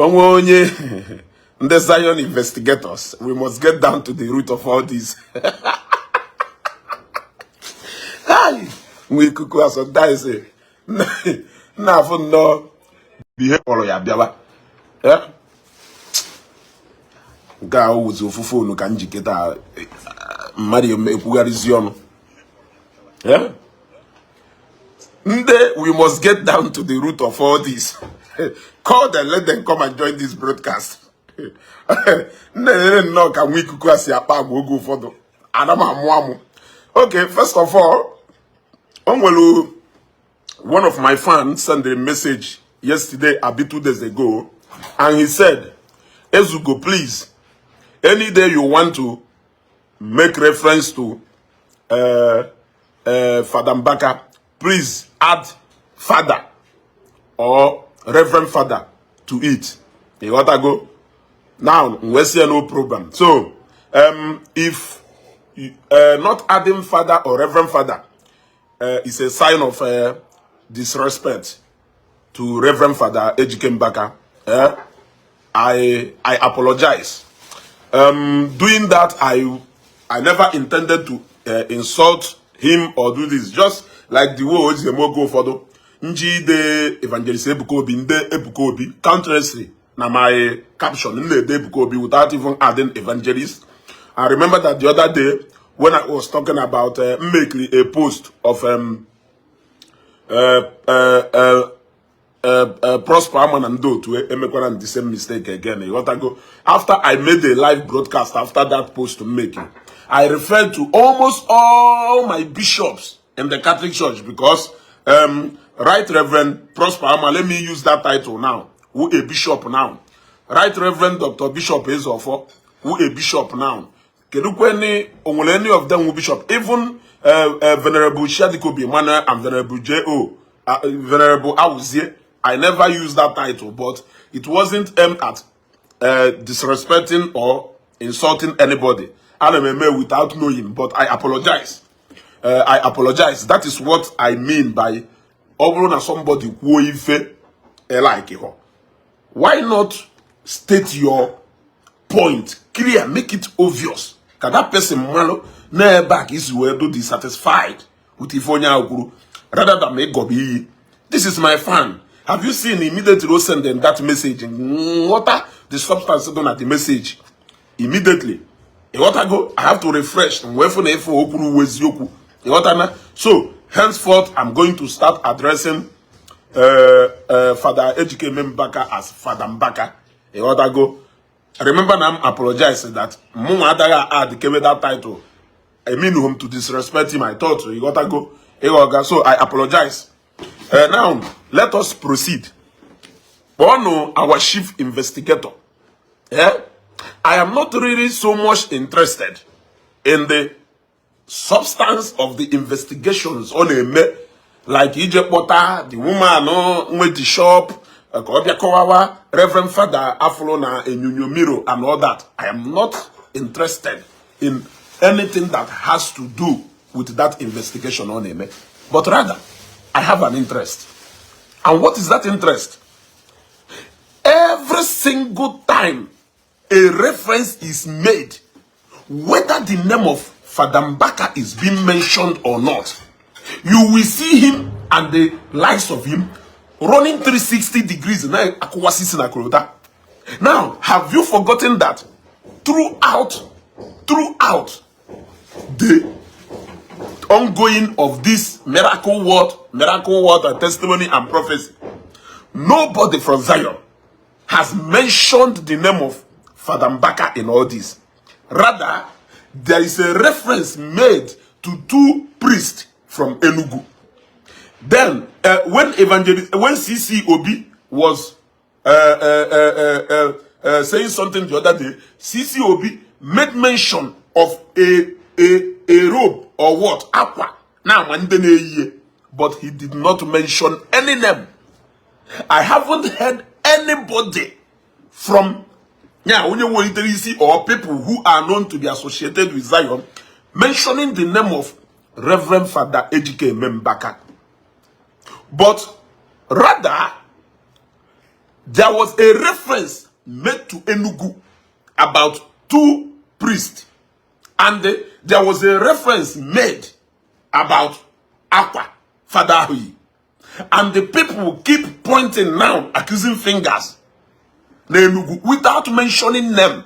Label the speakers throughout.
Speaker 1: Only the Zion investigators. We must get down to the root of all this. Hi, we could as a dice. Now, no, behave or ya biaba. Yeah. Ga uzu fufu no kanji keta Mario Mepugarizion. Yeah. We must get down to the root of all this. Call them, let them come and join this broadcast. No, can we cook us a pag will go for the Adama. Okay, first of all, one of my fans sent a message yesterday, a bit 2 days ago, and he said, Ezugo, please, any day you want to make reference to Father Mbaka, please add Father or Reverend Father to it. You want to go? Now, we see no problem. So, if not adding Father or Reverend Father is a sign of disrespect to Reverend Father Ejike Mbaka, I apologize. Doing that, I never intended to insult him or do this. Just like the words the more go for the Nji de evangelist Ebukobi, Nde Ebukobi, countlessly. Now my caption in the Ebukobi without even adding evangelist. I remember that the other day when I was talking about making a post of Prosper Amanando to Emekwana the same mistake again. You want to go? After I made a live broadcast after that post to make it, I referred to almost all my bishops in the Catholic Church because Right Reverend Prosper Ama, let me use that title now. Who a bishop now? Right Reverend Dr. Bishop Ezofo, who a bishop now? Any of them who bishop, even Venerable Shadikobi Mana and Venerable J.O. Venerable Awuzie. I never used that title, but it wasn't aimed at disrespecting or insulting anybody. I remember without knowing, but I apologize. I apologize. That is what I mean by over somebody who like it. Why not state your point clear, make it obvious? Because that person never back is well do dissatisfied with Ifonya Okuru rather than make Gobi. This is my fan. Have you seen immediately send them that message? What are the substance done at the message? Immediately. What I go, I have to refresh. So, henceforth, I'm going to start addressing Father Ejike Mbaka as Father Mbaka. What I go, remember now I'm apologizing that Mumadaga add that title. I mean him to disrespect him. I thought so. You gotta go. So I apologize. Now let us proceed. Bono, our chief investigator. I am not really so much interested in the substance of the investigations on a like Egypt Potter, the woman went to shop, Reverend Father Afrona and Miro and all that. I am not interested in anything that has to do with that investigation on him. But rather, I have an interest. And what is that interest? Every single time a reference is made, whether the name of Father Mbaka is being mentioned or not, you will see him and the likes of him running 360 degrees. Now, have you forgotten that throughout the ongoing of this miracle word, testimony and prophecy, nobody from Zion has mentioned the name of Father Mbaka in all this. Rather, there is a reference made to 2 priests from Enugu. Then, when CCOB was saying something the other day, CCOB made mention of a robe or what? Aqua. Now, but he did not mention any name. I haven't heard anybody from or people who are known to be associated with Zion mentioning the name of Reverend Father Ejike Mbaka. But rather, there was a reference made to Enugu about 2 priests. And there was a reference made about Aqua, Father Hui. And the people keep pointing now, accusing fingers without mentioning them.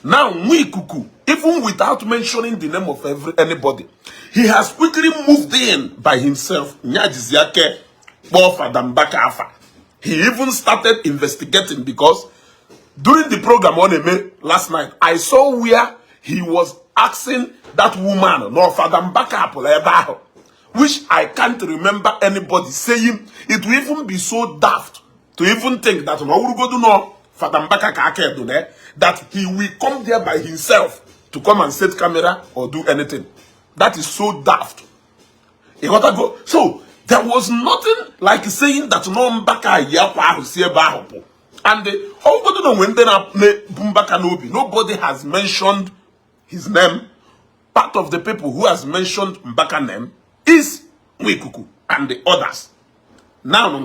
Speaker 1: Now, Mwikuku, even without mentioning the name of anybody, he has quickly moved in by himself. He even started investigating, because during the program on Eme last night, I saw where he was asking that woman, no Father Mbaka, which I can't remember anybody saying. It will even be so daft to even think that Father Mbaka that he will come there by himself to come and set camera or do anything. That is so daft. You gotta go. So there was nothing like saying that no Mbaka yapo. And nobody has mentioned his name. Part of the people who has mentioned Mbaka name is Mwikuku and the others. Now,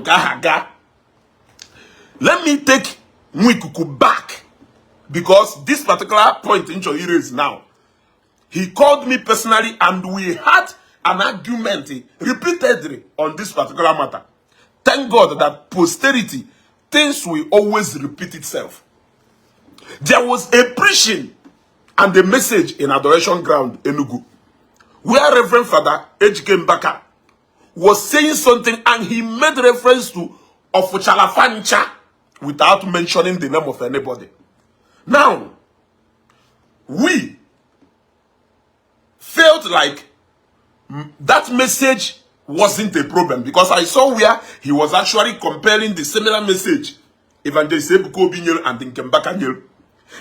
Speaker 1: let me take Mwikuku back, because this particular point in Chohire is now. He called me personally and we had an argument repeatedly on this particular matter. Thank God that posterity, things will always repeat itself. There was a preaching and a message in Adoration Ground, Enugu, where Reverend Father H.K. Mbaka was saying something, and he made reference to Ofuchalafancha without mentioning the name of anybody. Now, we felt like that message wasn't a problem, because I saw where he was actually comparing the similar message, Evangelist Ebuko Binyel and Nkembaka Nyel.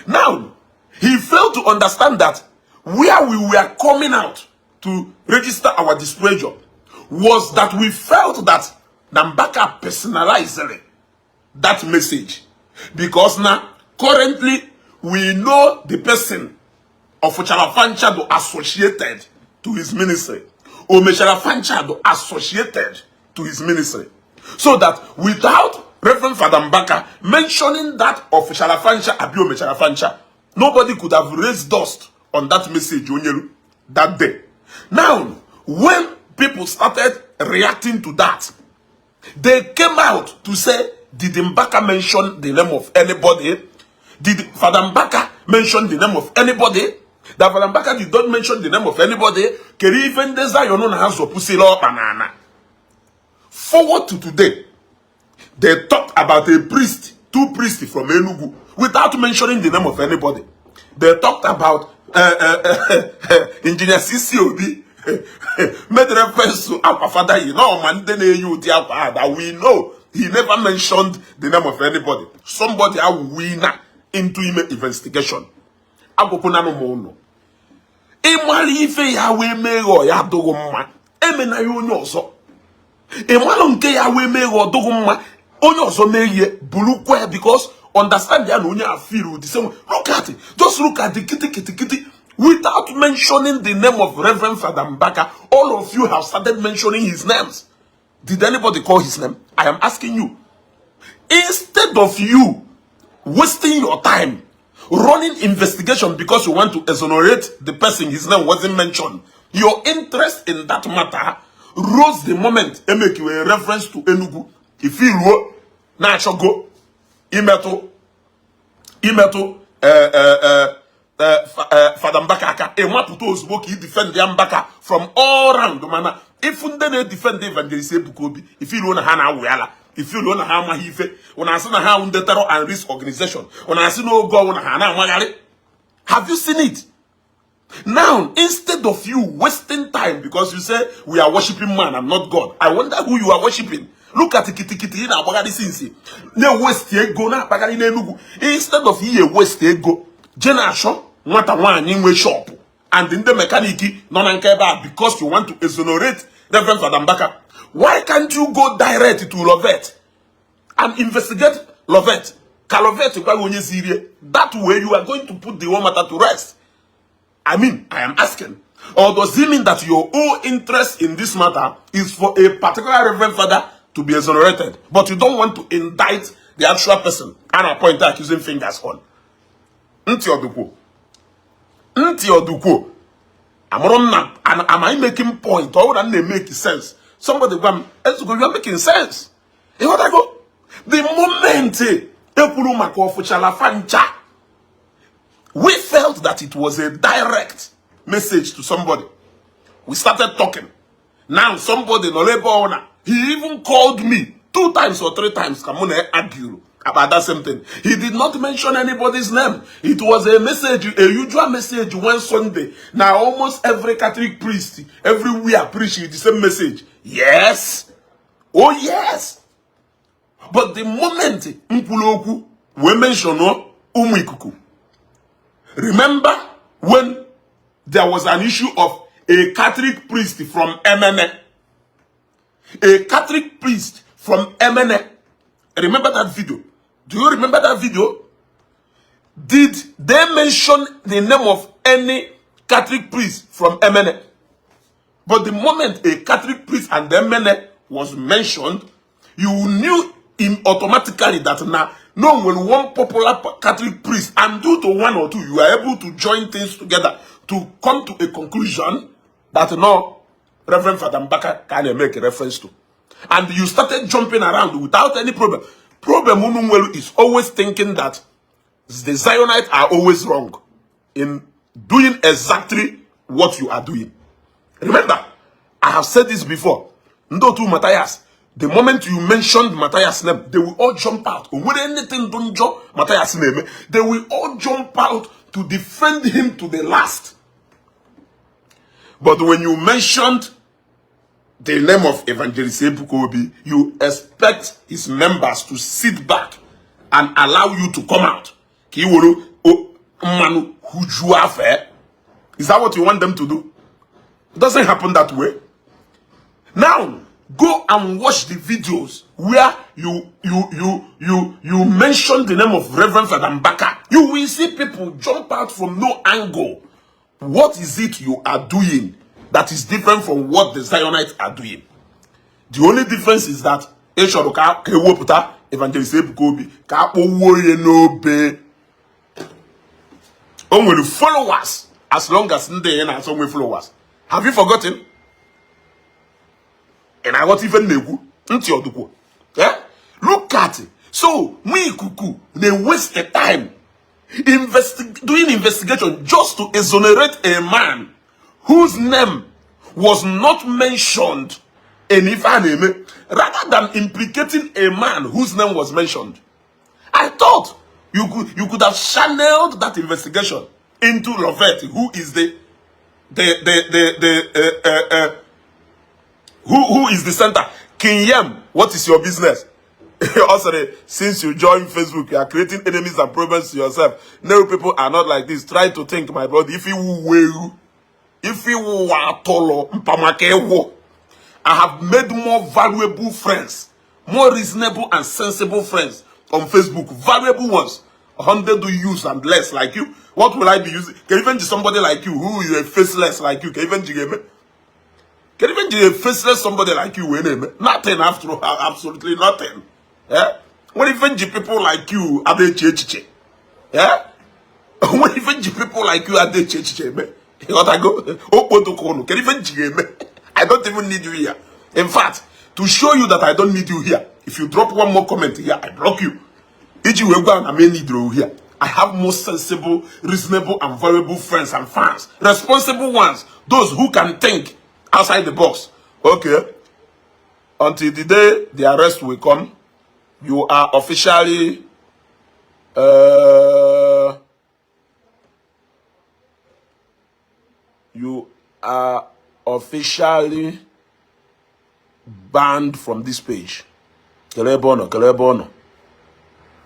Speaker 1: Now, he failed to understand that where we were coming out to register our displeasure was that we felt that Nambaka personalized that message. Because now, currently, we know the person of Chalafancha associated to his ministry, or Mechalafancha associated to his ministry. So that without Reverend Father Mbaka mentioning that of Chalafancha, Abio Mechalafancha, nobody could have raised dust on that message that day. Now, when people started reacting to that, they came out to say, did Mbaka mention the name of anybody? Did Father Mbaka mention the name of anybody? That Father Mbaka did not mention the name of anybody. Forward to today, they talked about a priest, 2 priests from Enugu, without mentioning the name of anybody. They talked about Engineer CCOB, made reference to our father, that we know he never mentioned the name of anybody. Somebody a winner into investigation. Emwali ife ya we mego ya dogo mma. Emena yo nyoso. Emwalo nke ya we mego dogo mma. Onyo so meye bulukwe, because understand ya no nya feel the same. Look at it. Just look at the kitty. Without mentioning the name of Reverend Father Mbaka, all of you have started mentioning his names. Did anybody call his name? I am asking you. Instead of you wasting your time running investigation because you want to exonerate the person, his name wasn't mentioned, your interest in that matter rose the moment they make you a reference to Enugu. If you wrote, na go, imeto, Father Mbaka, a maputo smoke, he defend the Mbaka from all around the manner. If you don't defend the evangelist Bukobi, if you don't have Wella, if you don't have Mahife, when I see how the terror and risk organization, when I see no go on Hana Magari, have you seen it? Now, instead of you wasting time because you say we are worshiping man and not God, I wonder who you are worshiping. Look at the kitty na bagari sinsi. Ne waste ego na bagari ne lugu. Instead of you waste ego, Jenasho, what a one in shop. And in the mechaniki, non because you want to exonerate Reverend Father Mbaka. Why can't you go direct to Lovette and investigate Lovette? That way you are going to put the whole matter to rest. I mean, I am asking. Or does it mean that your whole interest in this matter is for a particular Reverend Father to be exonerated, but you don't want to indict the actual person, and I point accusing fingers on. Nti oduko. Am I making point? Or would they make sense? Somebody go, you are making sense. You know what I go? The moment we felt that it was a direct message to somebody. We started talking. Now somebody, he even called me 2 times or 3 times. Come on, argue about that same thing. He did not mention anybody's name. It was a message, a usual message one Sunday. Now almost every Catholic priest, everywhere preaching the same message. Yes. Oh yes. But the moment Mpuloku we mention Umikuku. Remember when there was an issue of a Catholic priest from MNA? A Catholic priest from MNA. Remember that video? Do you remember that video? Did they mention the name of any Catholic priest from MNA? But the moment a Catholic priest and the MNA was mentioned, you knew automatically that now, no, when one popular Catholic priest and due to 1 or 2, you are able to join things together to come to a conclusion that no, Reverend Father Mbaka can make a reference to. And you started jumping around without any problem. Problem Unumwelu is always thinking that the Zionites are always wrong in doing exactly what you are doing. Remember, I have said this before. Ndotu Matthias, the moment you mentioned Matthias' name, they will all jump out. When anything don't jump Matthias' name, they will all jump out to defend him to the last. But when you mentioned the name of Evangelist Ebukobi, you expect his members to sit back and allow you to come out. Is that what you want them to do? It doesn't happen that way. Now, go and watch the videos where you mention the name of Reverend Father Mbaka. You will see people jump out from no angle. What is it you are doing that is different from what the Zionites are doing? The only difference is that Evangelist Ebukobi only followers as long as they are some followers. Have you forgotten? And I want even Nego. Yeah? Look at it. So we kuku they waste the time doing investigation just to exonerate a man whose name was not mentioned in Ifaneme, rather than implicating a man whose name was mentioned. I thought you could have channeled that investigation into Lovett, who is who is the center. King Yem, what is your business? Also, since you joined Facebook, you are creating enemies and problems to yourself. No, people are not like this. Try to think, my brother. If you are tolo, I have made more valuable friends, more reasonable and sensible friends on Facebook. Valuable ones. 100 do use and less like you. What will I be using? Can even somebody like you who is a faceless like you? Can even faceless somebody like you? Nothing after all, absolutely nothing. Yeah? When even people like you are the church. Yeah? When even people like you are the church. What I go? Can even I don't even need you here. In fact, to show you that I don't need you here, if you drop one more comment here, I block you. I may need you here. I have more sensible, reasonable, and valuable friends and fans. Responsible ones. Those who can think outside the box. Okay. Until the day the arrest will come, you are officially banned from this page. Kelebono.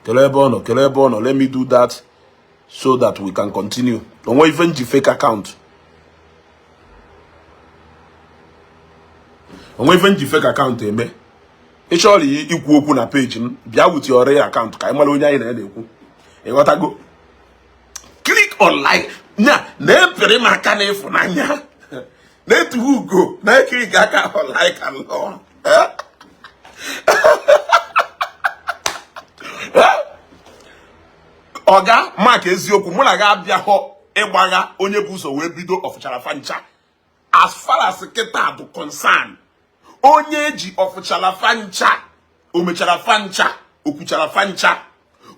Speaker 1: Let me do that so that we can continue. Don't even the fake account. Don't even the fake account, me. Actually, you go open a page. Bia with your real account. Kai malonya ina eku. E what I go? Click on like. Nya, ne pere makane for nanya. Let who go? Na click on like alone. Oga Mark eziokwu mụ na ga abịa ho ịgbagha onye bụ ụzọ wee bido ọfụchara fancha. As far as keta do concern, onye ji ọfụchara fancha, o mechara fancha, okwuchara fancha,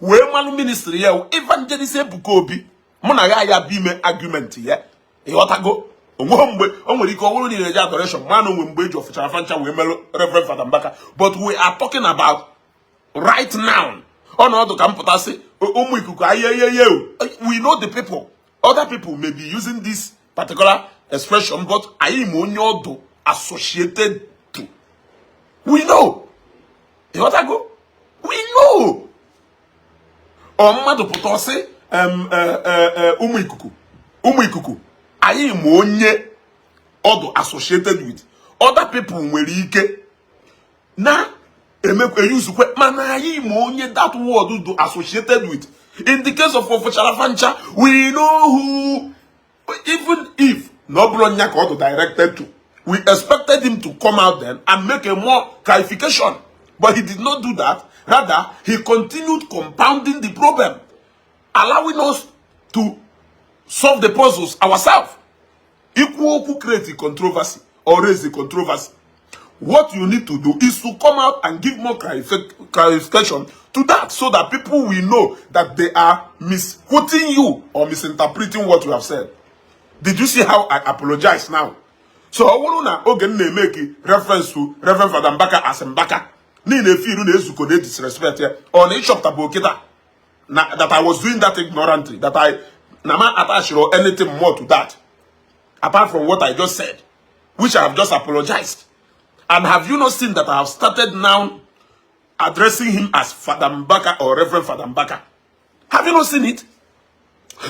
Speaker 1: wee malụ ministry ya evangelist Ebuka Obi, mụ na ga ya bime argument ya. Ịghọtago? Onwe mgbe o nwere ike ọwụrụ niile eje adoration, mana onwe mgbe eji ọfụchara fancha wee melụ Reverend Father Mbaka. But we are talking about right now. Ọnọdụ ka mpụta sị ụmụ ikuku ayeyeye. We know the people. Other people may be using this particular expression, but I am only associated to. We know. You want to go? We know. Mmadụ pụta sị ụmụ ikuku. Ụmụ ikuku. I am only associated with. Other people nwere ike na use mana onye that word do associated with. In the case of Ofochala Fancha, we know who, even if Noblonya got directed to, we expected him to come out then and make a more clarification. But he did not do that. Rather, he continued compounding the problem, allowing us to solve the puzzles ourselves. Equal who create the controversy or raise the controversy. What you need to do is to come out and give more clarification to that, so that people will know that they are misquoting you or misinterpreting what you have said. Did you see how I apologize now? So I want to make reference to Reverend Father Mbaka as Mbaka. Ni ne feel no ezuko dey disrespect here. On a shop tabokita that I was doing that ignorantly, that I nama attach or anything more to that, apart from what I just said, which I have just apologized. And have you not seen that I have started now addressing him as Father Mbaka or Reverend Father Mbaka? Have you not seen it?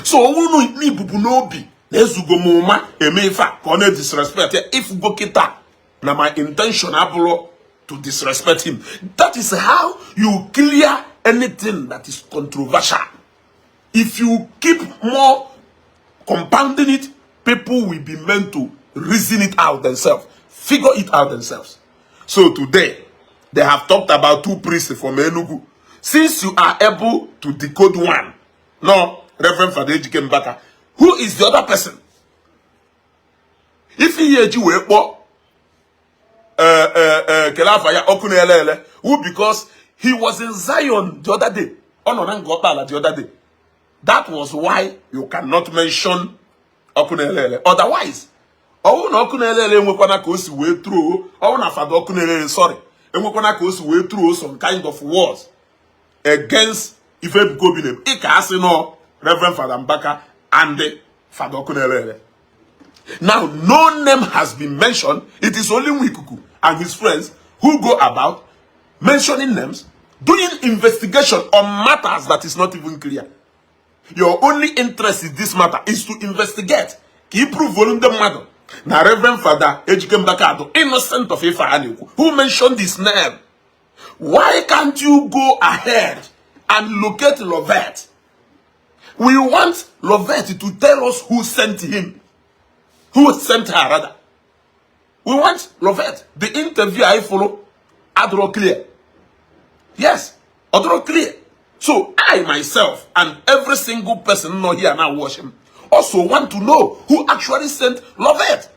Speaker 1: So ni bubunobi nezugomoma emefa kone disrespect. If gokita na my intention abro to disrespect him. That is how you clear anything that is controversial. If you keep more compounding it, people will be meant to reason it out themselves. Figure it out themselves. So today, they have talked about two priests from Enugu. Since you are able to decode one, no, Reverend Father Ejike Mbaka, who is the other person? If he heard you, who, because he was in Zion the other day, the other day. That was why you cannot mention Okunelele. Otherwise, through some kind of wars against Ife Gobinem. Ikasino, Reverend Father Mbaka and Father Okunelele. Now, no name has been mentioned. It is only Wikuku and his friends who go about mentioning names, doing investigation on matters that is not even clear. Your only interest in this matter is to investigate. Keep prove volume the matter. Now, Reverend Father Ejike Mbaka, innocent of Ifa, who mentioned his name. Why can't you go ahead and locate Lovette? We want Lovette to tell us who sent him. Who sent her, rather. We want Lovette. The interview I follow, Adro clear. Yes, Adro clear. So I myself and every single person not here now watching also want to know who actually sent Lovette.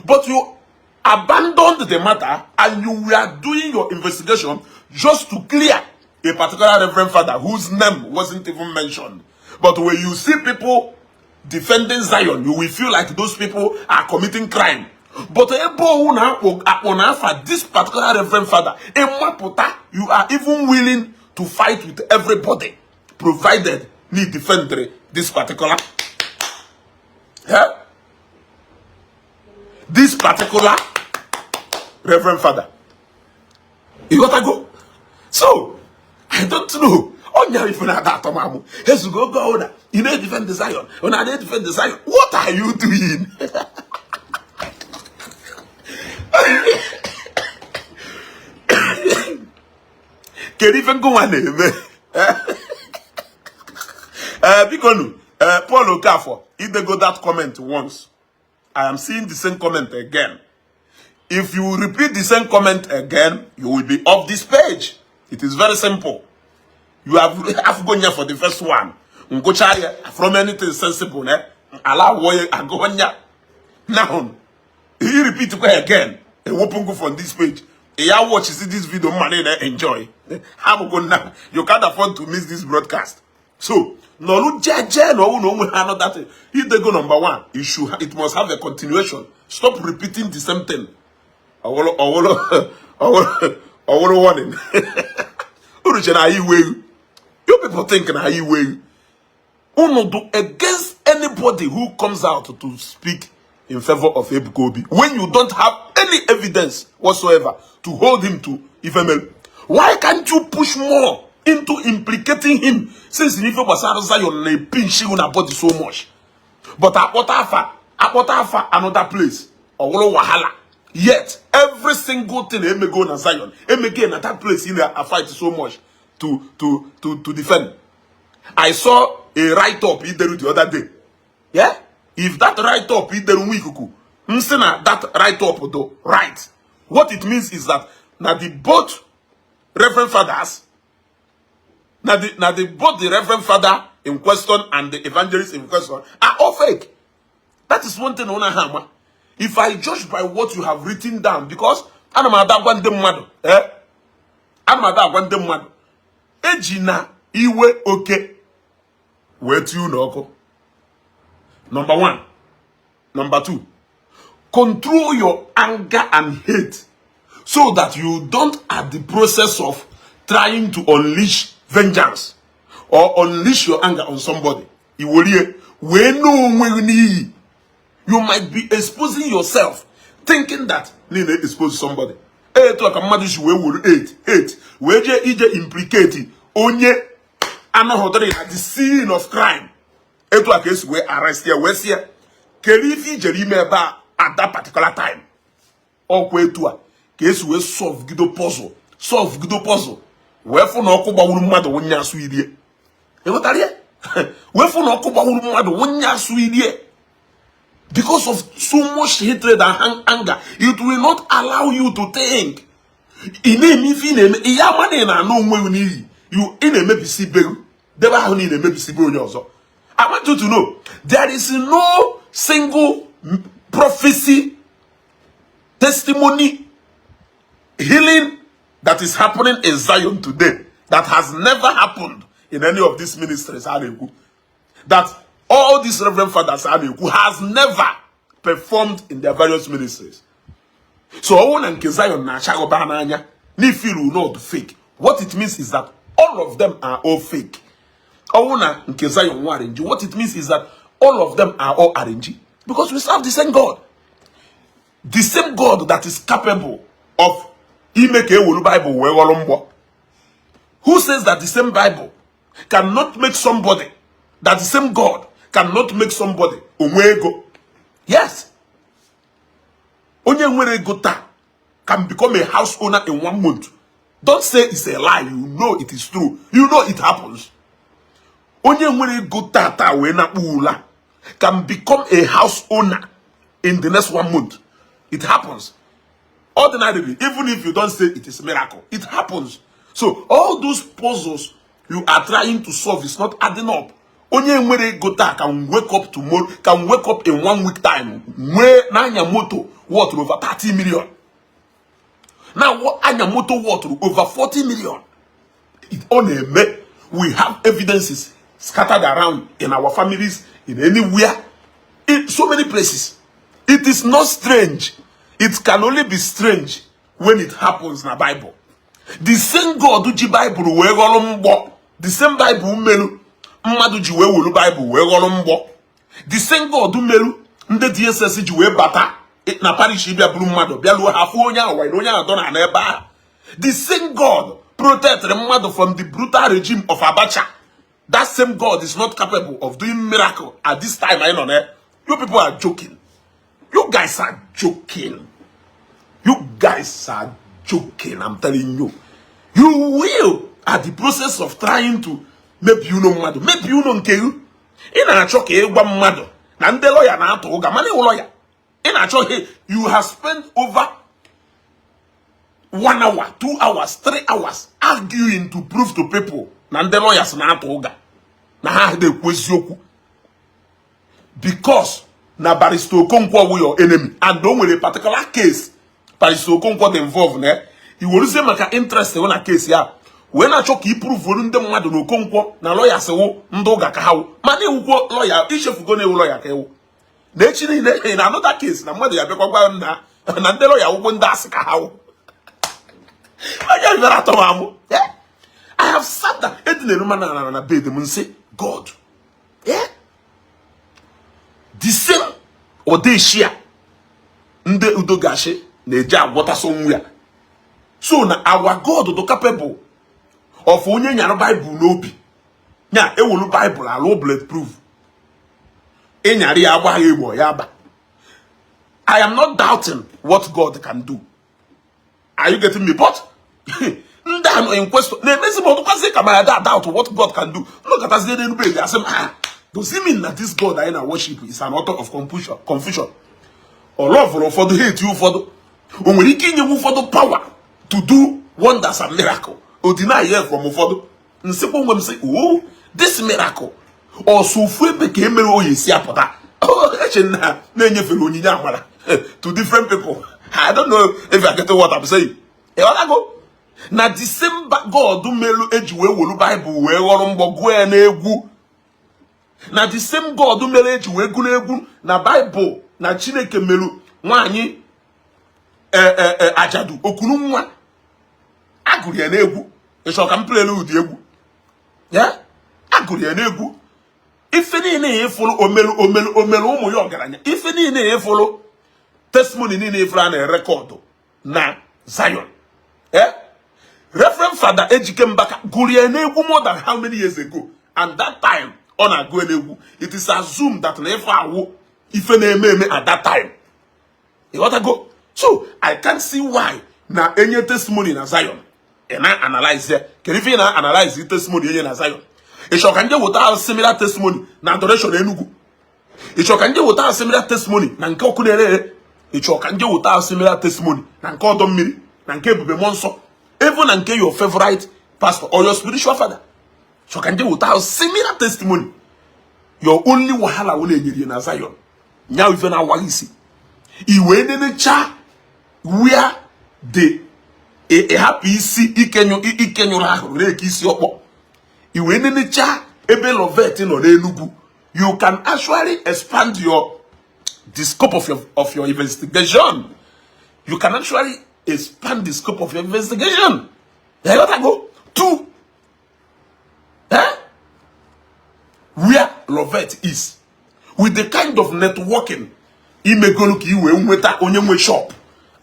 Speaker 1: But you abandoned the matter and you were doing your investigation just to clear a particular Reverend Father whose name wasn't even mentioned. But when you see people defending Zion, you will feel like those people are committing crime. But for this particular Reverend Father, you are even willing to fight with everybody, provided need defend this particular. Yeah? This particular Reverend Father. You gotta go. So, I don't know. If you know that, has to go. You know, defend the Zion. When I defend the Zion, what are you doing? Can even go on because Paul Okafor, if they go that comment once, I am seeing the same comment again. If you repeat the same comment again, you will be off this page. It is very simple. You have gone here for the first one. from anything sensible, allow way agonya. Now, he repeat it again. And open go from this page. You watch this video, money enjoy. How go now? You can't afford to miss this broadcast. So, no that. If they go number one, it must have a continuation. Stop repeating the same thing. I want warning. You people thinking how you will. Uno do against anybody who comes out to speak in favor of Ebukobi when you don't have any evidence whatsoever to hold him to FML. Why can't you push more into implicating him since in Ife Basara Zion pinching on body so much? But Apotafa another place or Wahala. Yet every single thing they may go na Zion, again at that place in there, I fight so much to defend. I saw a write-up the other day. Yeah? If that write-up that write-up though, right. What it means is that now the both Reverend Fathers, both the Reverend Father in question and the evangelist in question are all fake. That is one thing on a hammer. If I judge by what you have written down, because Ejina iwe okay. Wait you know. Number one. Number two. Control your anger and hate so that you don't at the process of trying to unleash vengeance or unleash your anger on somebody. You might be exposing yourself thinking that you expose somebody. Implicate onye at the scene of crime. Case we arrest here, we see Kerifi Jerime ba at that particular time. Or case we solve guido puzzle. Wherefore no kuba mado wunya suidie. Wherefore no kuba mado wunya suidie. Because of so much hatred and anger, it will not allow you to think. You I want you to know there is no single prophecy, testimony, healing that is happening in Zion today that has never happened in any of these ministries. That all these Reverend Fathers who has never performed in their various ministries. So Zion not fake. What it means is that all of them are all fake. What it means is that all of them are all RNG. Because we serve the same God. The same God that is capable of Bible. Who says that the same Bible cannot make somebody, that the same God cannot make somebody umwego? Yes. Onye nwere gota can become a house owner in 1 month. Don't say it's a lie. You know it is true. You know it happens. Onye nwere gota ta we na ula can become a house owner in the next 1 month. It happens. Ordinarily, even if you don't say it is a miracle, it happens. So all those puzzles you are trying to solve is not adding up. Onye nwere gota can wake up tomorrow, can wake up in 1 week time. Where nanya moto worth over 30 million. Now what anya moto worth over 40 million. It only we have evidences scattered around in our families, in anywhere, in so many places. It is not strange. It can only be strange when it happens in the Bible. The same God who Bible the same Bible melu mmadu ji we wolu Bible we golombo. The same God who melu nde DSS ji we bata na parish bia buru mmadu bia lu hafu onya awa no onya adona na ebe a. The same God protect the mmadu from the brutal regime of Abacha. That same God is not capable of doing miracle at this time. I know there. You people are joking. You guys are joking. You guys are joking. I'm telling you. You will at the process of trying to maybe you know mado. Maybe you know nke you. In a choke egwa mado. Na nde lawyer na ato uga. Mane lawyer. In a choke you have spent over 1 hour, 2 hours, 3 hours arguing to prove to people na nde lawyers na ato uga. na ha de kwezi okwu because na Barrister Okonkwo wu your enemy and don't nwere particular case Barrister Okonkwo dey involved na I woruzie maka interest na case ya we na achọ ka I prove ndị mmadụ na Okonkwo na lawyers wu ndị ụga ka ha wu mana iwukwo lawyer ichefugo na ewu lawyer ka ewu na echi niile na another case na mmadụ ya bịakwa gwa na ndị lawyer wu ndị asị ka ha wu I have sat down na bed and say, God, yeah, the same Odeshia Nde Udogashe Neja water somewhere. So now our God is capable of only your Bible no be. Nya e will Bible a low bulletproof. I am not doubting what God can do. Are you getting me? But in question, doubt what God can do. Look at us, they didn't pray. Does it mean that this God that I worship is an author of confusion? Or love for the hate you for the when we give you for the power to do wonders and miracle, or deny you from for the simple when say, oh, this miracle, or so free became a siapota. Oh, to different people. I don't know if I get what I'm saying. Na the same God do melu ejiwe wolu Bible we ghọrọ mgbọgụ na egwu. Na the same God do melu ejiwe egwu na egwu na Bible na Chineke melu nwaanyị ajadu okunu nwa agụrụ ya na egwu. Ịchọ ka m plelu ụdị egwu. Ya? Agụrụ ya na egwu. Ife niile ifulu omelu ụmụ ya ọgaranya. Ife niile ifulu testimony niile ifulu na record na Zion. Eh? Reverend Father Ejike Mbaka Gurie Negu more than how many years ago? And that time, on a Guenegu, it is assumed that if at that time. You want to go? So I can't see why now any testimony in Zion. And I analyze it. Can you analyze the testimony in Zion? It shall can do without similar testimony, na adoration enugu. It shall can do without similar testimony, na nkokunere. It shall can do without similar testimony, na nkodomiri, na nkebube monso. Even and your favorite pastor or your spiritual father. So can you without similar testimony? Your only wahala will be in Zion. Now even our walisi. You went in the cha where the a happy see you went in the cha ebe lovetin or enugu. You can actually expand the scope of your investigation. You can actually expand the scope of your investigation. You gotta go to where Lovett is. With the kind of networking shop.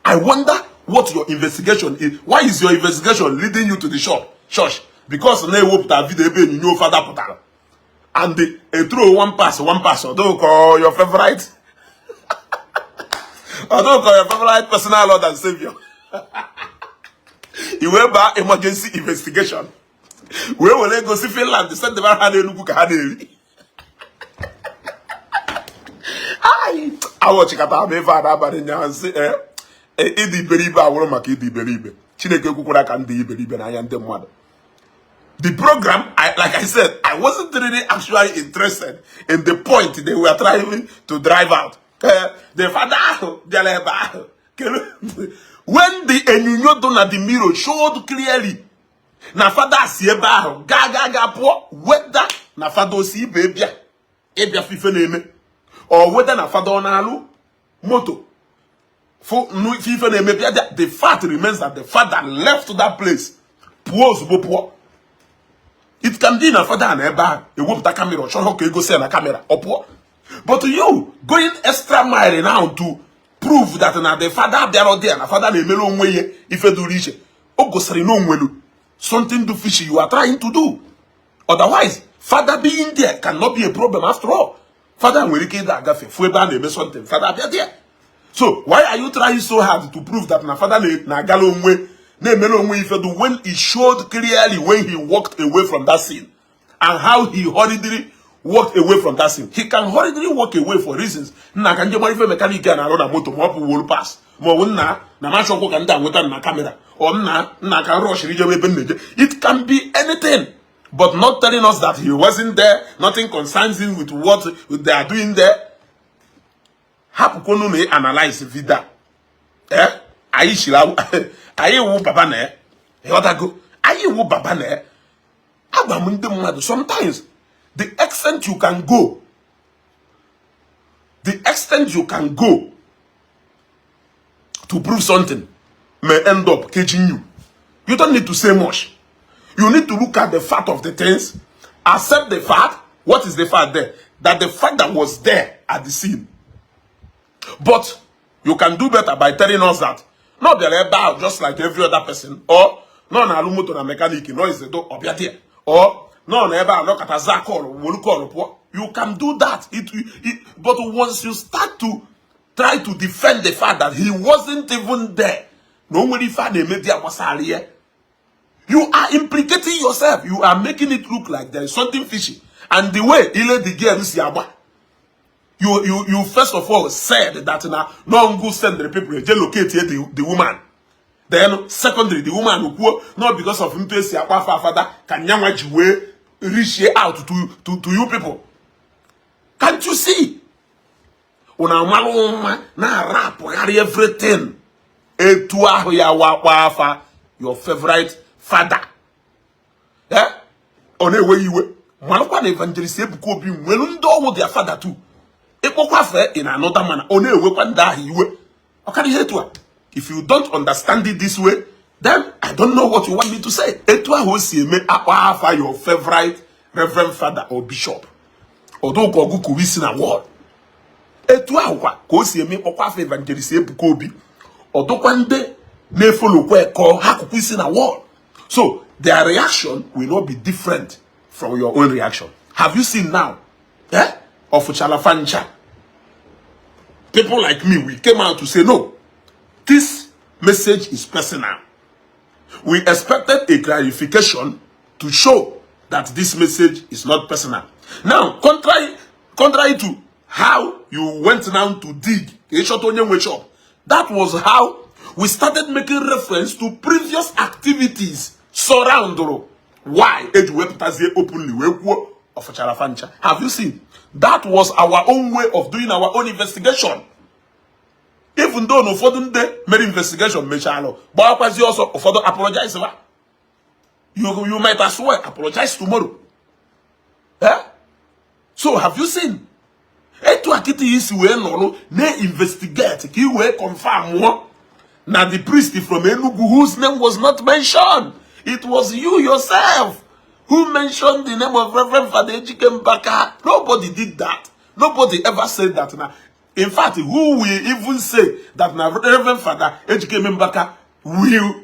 Speaker 1: I wonder what your investigation is. Why is your investigation leading you to the shop? Church. Because they hope that video you know Father Potala. And they throw one pass. Don't call your favorite. Or don't call your favorite personal Lord and Savior. You went by emergency investigation. Where will they go see Finland? They send the man to look at it. I watch it. I'm a father, but in say, Idi Beriba, I will make Idi Beriba. Chineke Kukura can be Beriba, I am the mother. The program, like I said, I wasn't really actually interested in the point they were trying to drive out. The father, when the Enyunyo Dona the mirror showed clearly, na father sieba ga po whether na father si bebia ebia fife neme or whether na father onalu moto for no fife neme bia. The fact remains that the father left that place poor. It can be na father and eba e wop that camera show how can go see na camera or poor. But you going extra mile now to prove that na the father there or there, na father na emelo onwe if you do reach ogosari no onwelu something too fishy you are trying to do. Otherwise, father being there cannot be a problem after all. Father will get that gafe fueba na something father be there. So why are you trying so hard to prove that na father na galo onwe na emelo onwe if you do when it showed clearly when he walked away from that scene and how he hurriedly walk away from that scene. He can hurriedly walk away for reasons. Na kanje mo ife mechanic na road na moto mo will pass. Mo wonna na ma shoko kan da weta na camera. Or na ka rush rije we benje. It can be anything. but not telling us that he wasn't there, nothing concerns him with what they are doing there. Hapukono me analyze vida. Aishila ayi wo baba na go ayi wo baba na abamunde. Sometimes the extent you can go to prove something may end up caging you. You don't need to say much. You need to look at the fact of the things, accept the fact. What is the fact there? That the fact that was there at the scene. But you can do better by telling us that not they're about just like every other person, or no na alumoto na mechanic, no is the door obiatia, or no never look at a zakol. You can do that. But once you start to try to defend the fact that he wasn't even there, nobody found the media was here. You are implicating yourself. You are making it look like there is something fishy. And the way he let the girl you first of all said that no go send the people to locate the woman. Then secondly, the woman who not because of him to say father can reach out to you people. Can't you see? Una maloma na rap everything. Your favorite father. Yeah? On a way you were. Malokwa evangelist ebuko bi nwelu ndo wo their father too. Ekpokwa in another manner. On a way kwanda hiwe. Okay, hetua. If you don't understand it this way, then I don't know what you want me to say. Etwa ho si eme akwa your favorite reverend father or bishop. Odo ko gu kuwisi na word. Etwa ho ko si eme okwa evangelist ebuko bi. Odo kwande ne follow ko hakukwisi na word. So their reaction will not be different from your own reaction. Have you seen now? Of Chalafancha. People like me, we came out to say, no, this message is personal. We expected a clarification to show that this message is not personal. Now, contrary to how you went down to dig, that was how we started making reference to previous activities surrounding why openly of Chalafancha. Have you seen? That was our own way of doing our own investigation. Even though no further day made investigation, but also further apologize. You might as well apologize tomorrow. So have you seen? Etu akiti isi we no investigate ki we confirm now the priest from Enugu whose name was not mentioned. It was you yourself who mentioned the name of Reverend Father Ejike Mbaka. Nobody did that. Nobody ever said that. Now, in fact, who will even say that now Reverend Father Ejike Mbaka will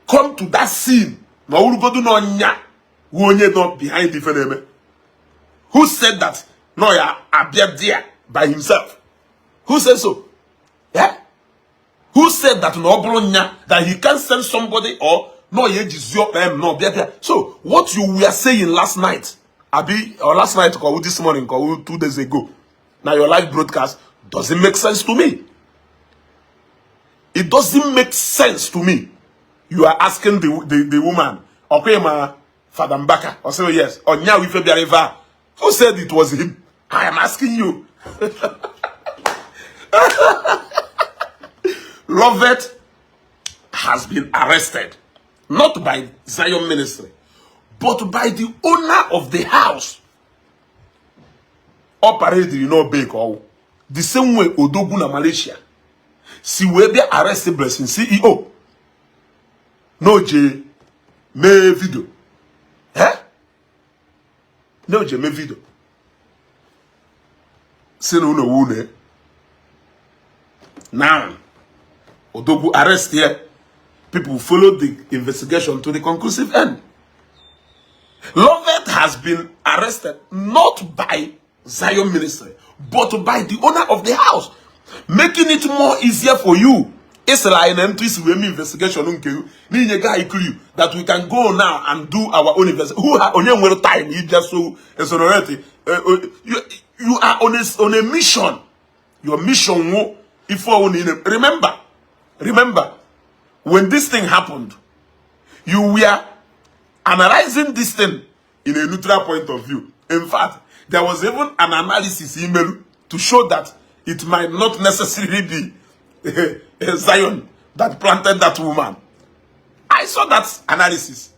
Speaker 1: come to that scene? Now, who not behind the phenomenon? Who said that? No, yeah, appeared there by himself. Who said so? Yeah. Who said that that he can't send somebody or no no. So what you were saying last night, or last night or this morning or 2 days ago, now your live broadcast doesn't make sense to me. It doesn't make sense to me. You are asking the woman, okay, ma Father Mbaka, or say yes, or now we February. Who said it was him? I am asking you. Lovett has been arrested, not by Zion Ministry, but by the owner of the house. Operate, bake or the same way Odogu na Malaysia. Si we be arrested blessing CEO. No J me video. No J me video. Say no wune. Now Odogu arrest here. People followed the investigation to the conclusive end. Lovett has been arrested not by Zion Ministry, but by the owner of the house, making it more easier for you. Israel and investigation that we can go now and do our own investigation. Who are on your time? You just so exonerated. You are on a mission. Your mission, if remember, when this thing happened, you were analyzing this thing in a neutral point of view. In fact, there was even an analysis email to show that it might not necessarily be a Zion that planted that woman. I saw that analysis.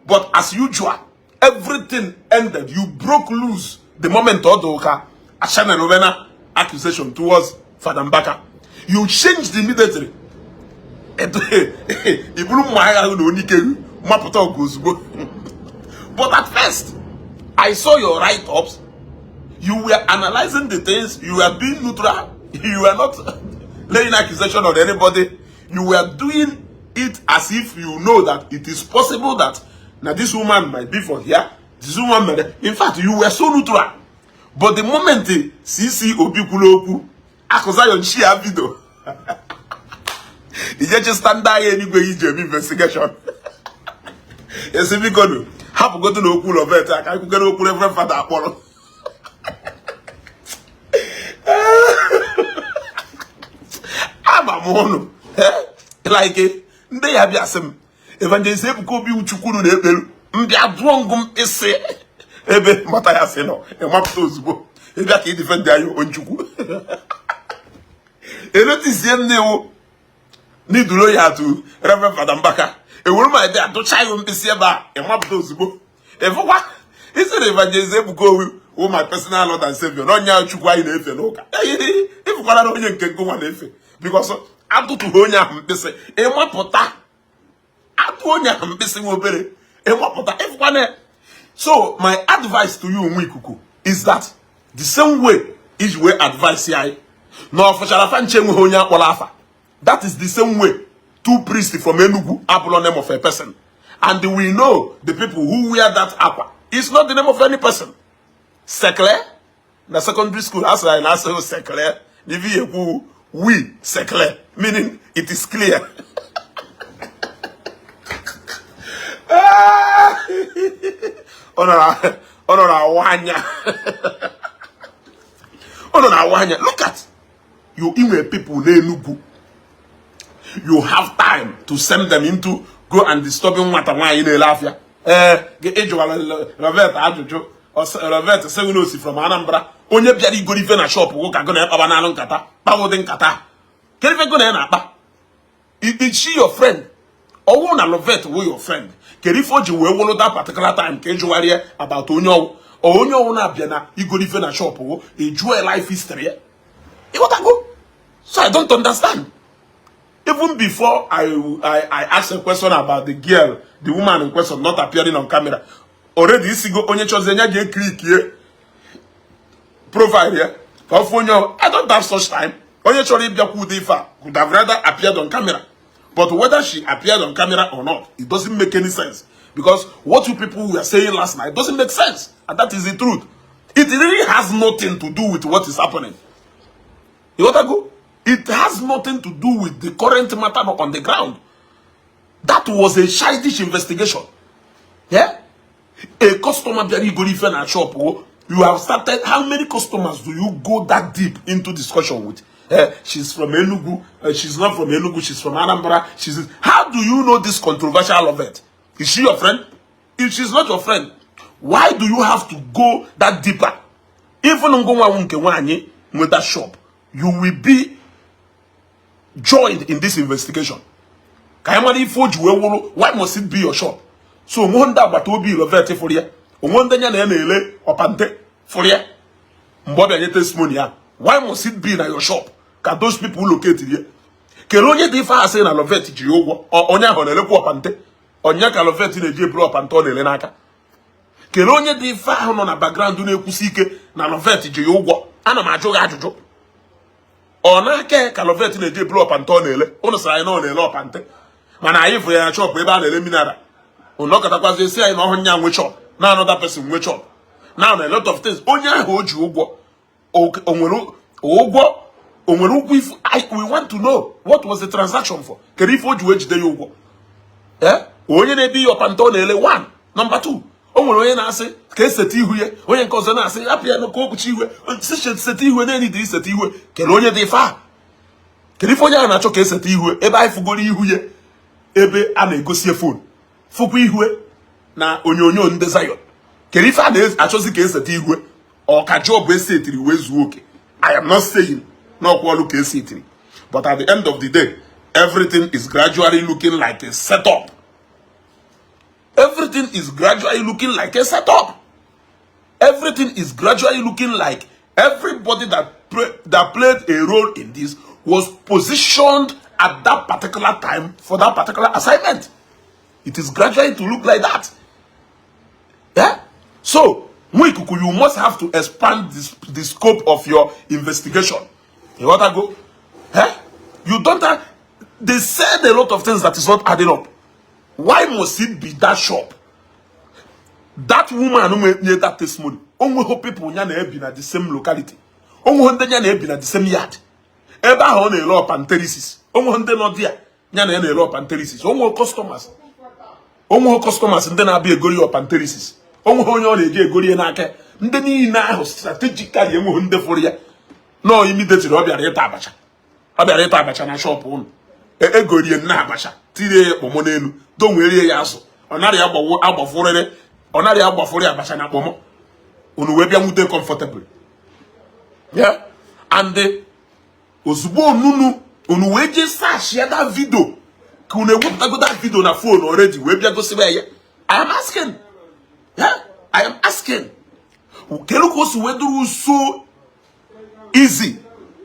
Speaker 1: But as usual, everything ended. You broke loose the moment Odoka Ashana Novena accusation towards Father Mbaka. You changed immediately. But at first, I saw your write-ups. You were analyzing the things. You were being neutral. You were not laying accusation on anybody. You were doing it as if you know that it is possible that now this woman might be for here. This woman might. In fact, you were so neutral. But the moment CC Obikuloku, Accusations share video, the judge stand there anyway in investigation. Yes, if you go to have to go to the pool of it, I can go to every father Apollo. I'm a mono. Like it. They have yasem. Evangelist Ebukobi Uchukuru Nebel. Mbia drongum ese. Ebe mataya seno. E maptos bo. Ebe ki defend there yo onchuku. E notice yem ne o. Ni dulo ya tu Reverend Father Mbaka. E wuru ma ide ato chai o mpese ba. E maptos bo. E fwa. Ise the Evangelist Ebukobi o my personal Lord and Savior. No nya Uchukwu ayi na efe no ka. E fwa na onye nke nko wa na efe. Because atu to honya mpese. E mapota. So my advice to you, Mwikuku, is that the same way is way advice here. No for that is the same way two priests from Enugu apple name of a person. And we know the people who wear that aqua. It's not the name of any person. Secler, the secondary school as I say Secler, the vehicle we Secler, meaning it is clear. Look at you, Iwe people, you have time to send them into go and disturbing what I in a lafia. Robert Ajojo or Robert Segunosi from Anambra. Onye Biari go even a shop, walk a gonna have an kata, Pawodin kata. Can you go na? Is she your friend? Or one Lovette who your friend? Kerifoji we will that particular time casually about Onyo or Onyo na biana, you go even a shop or a jewel life history. You want to go? So I don't understand. Even before I asked a question about the girl, the woman in question not appearing on camera. Already this go onye chozenya get click here. Profile here. I don't have such time. Onye chori biaku could have rather appeared on camera. But whether she appeared on camera or not, it doesn't make any sense. Because what you people were saying last night doesn't make sense. And that is the truth. It really has nothing to do with what is happening. You want to go? It has nothing to do with the current matter on the ground. That was a childish investigation. Yeah? A customer very good even at shop. You have started. How many customers do you go that deep into discussion with? She's from Enugu. She's not from Enugu. She's from Anambra. How do you know this controversial of it? Is she your friend? If she's not your friend, why do you have to go that deeper? Even with that shop, you will be joined in this investigation. Why must it be your shop? So wonder but will be Lovette for you. Wonder yana opante for you. Mbobe testimony. Why must it be in your shop? Can those people locate here? Kelonye difa say na Lovette ji ogwo onya honele ku opante onya ka Lovette na je bro opante onele naka. Kelonye difa hono na background na ekusi ike na Lovette ji ogwo ana ma ajuga ajuju. Ona ke ka Lovette na je bro opante onele ono sara na onele opante. Mana ayi fu ya shop ebe ana ele minara. Ono katakwazi say na ohonya nwe shop na another person nwe shop. Now a lot of things onya ho ji ogwo we want to know what was the transaction for. Onye na be your pantone one. Number two. Onye na ase ka eseti ihuye. Onye nke ozo na ase apia no ko okuchi iwe. Seti ihuye na ni di seti ihuye. Kele onye dị fa. Kele onye na acho ka eseti ihuye ebe ai fugori ihuye ebe a na egosie phone. Fukwu ihuye. na onyonyo ndị Zion. Kere ife a na-achọzi ka eseta igwe ọ ka job esetiri wee zuo oke. I am not saying no kwolu ka esetiri, but at the end of the day, everything is gradually looking like a setup. Everything is gradually looking like a setup. Everything is gradually looking like everybody that played a role in this was positioned at that particular time for that particular assignment. It is gradually to look like that. Yeah? So, you must have to expand the scope of your investigation. You want to go? Eh? You don't have... They said a lot of things that is not adding up. Why must it be that shop? That woman who made that testimony, only hope people na be at the same locality. Only hunde na be at the same yard. Eba ha na elo panterisis. Only hunde no dia na elo panterisis. Only customers. Only customers nde na be egori o panterisis. Only onye o na-eje egori na aka. Nde ni na ahụ strategically enwe hunde for ya. No immediately o biara ịta abacha. O biara ịta abacha na shop unu. Egorie na abacha. Tire ekpomo n'elu. Don were ya azụ. Ọ narị agbafurere. Ọ narị agbafure abacha na akpomo. Unu we bia nwute comfortable. Yeah? And ozugbo unu we je share that video. Ka unu ewepụtago that video na phone already. We bia gosibe ya. I am asking. Yeah? I am asking. Keluko Suweduru so easy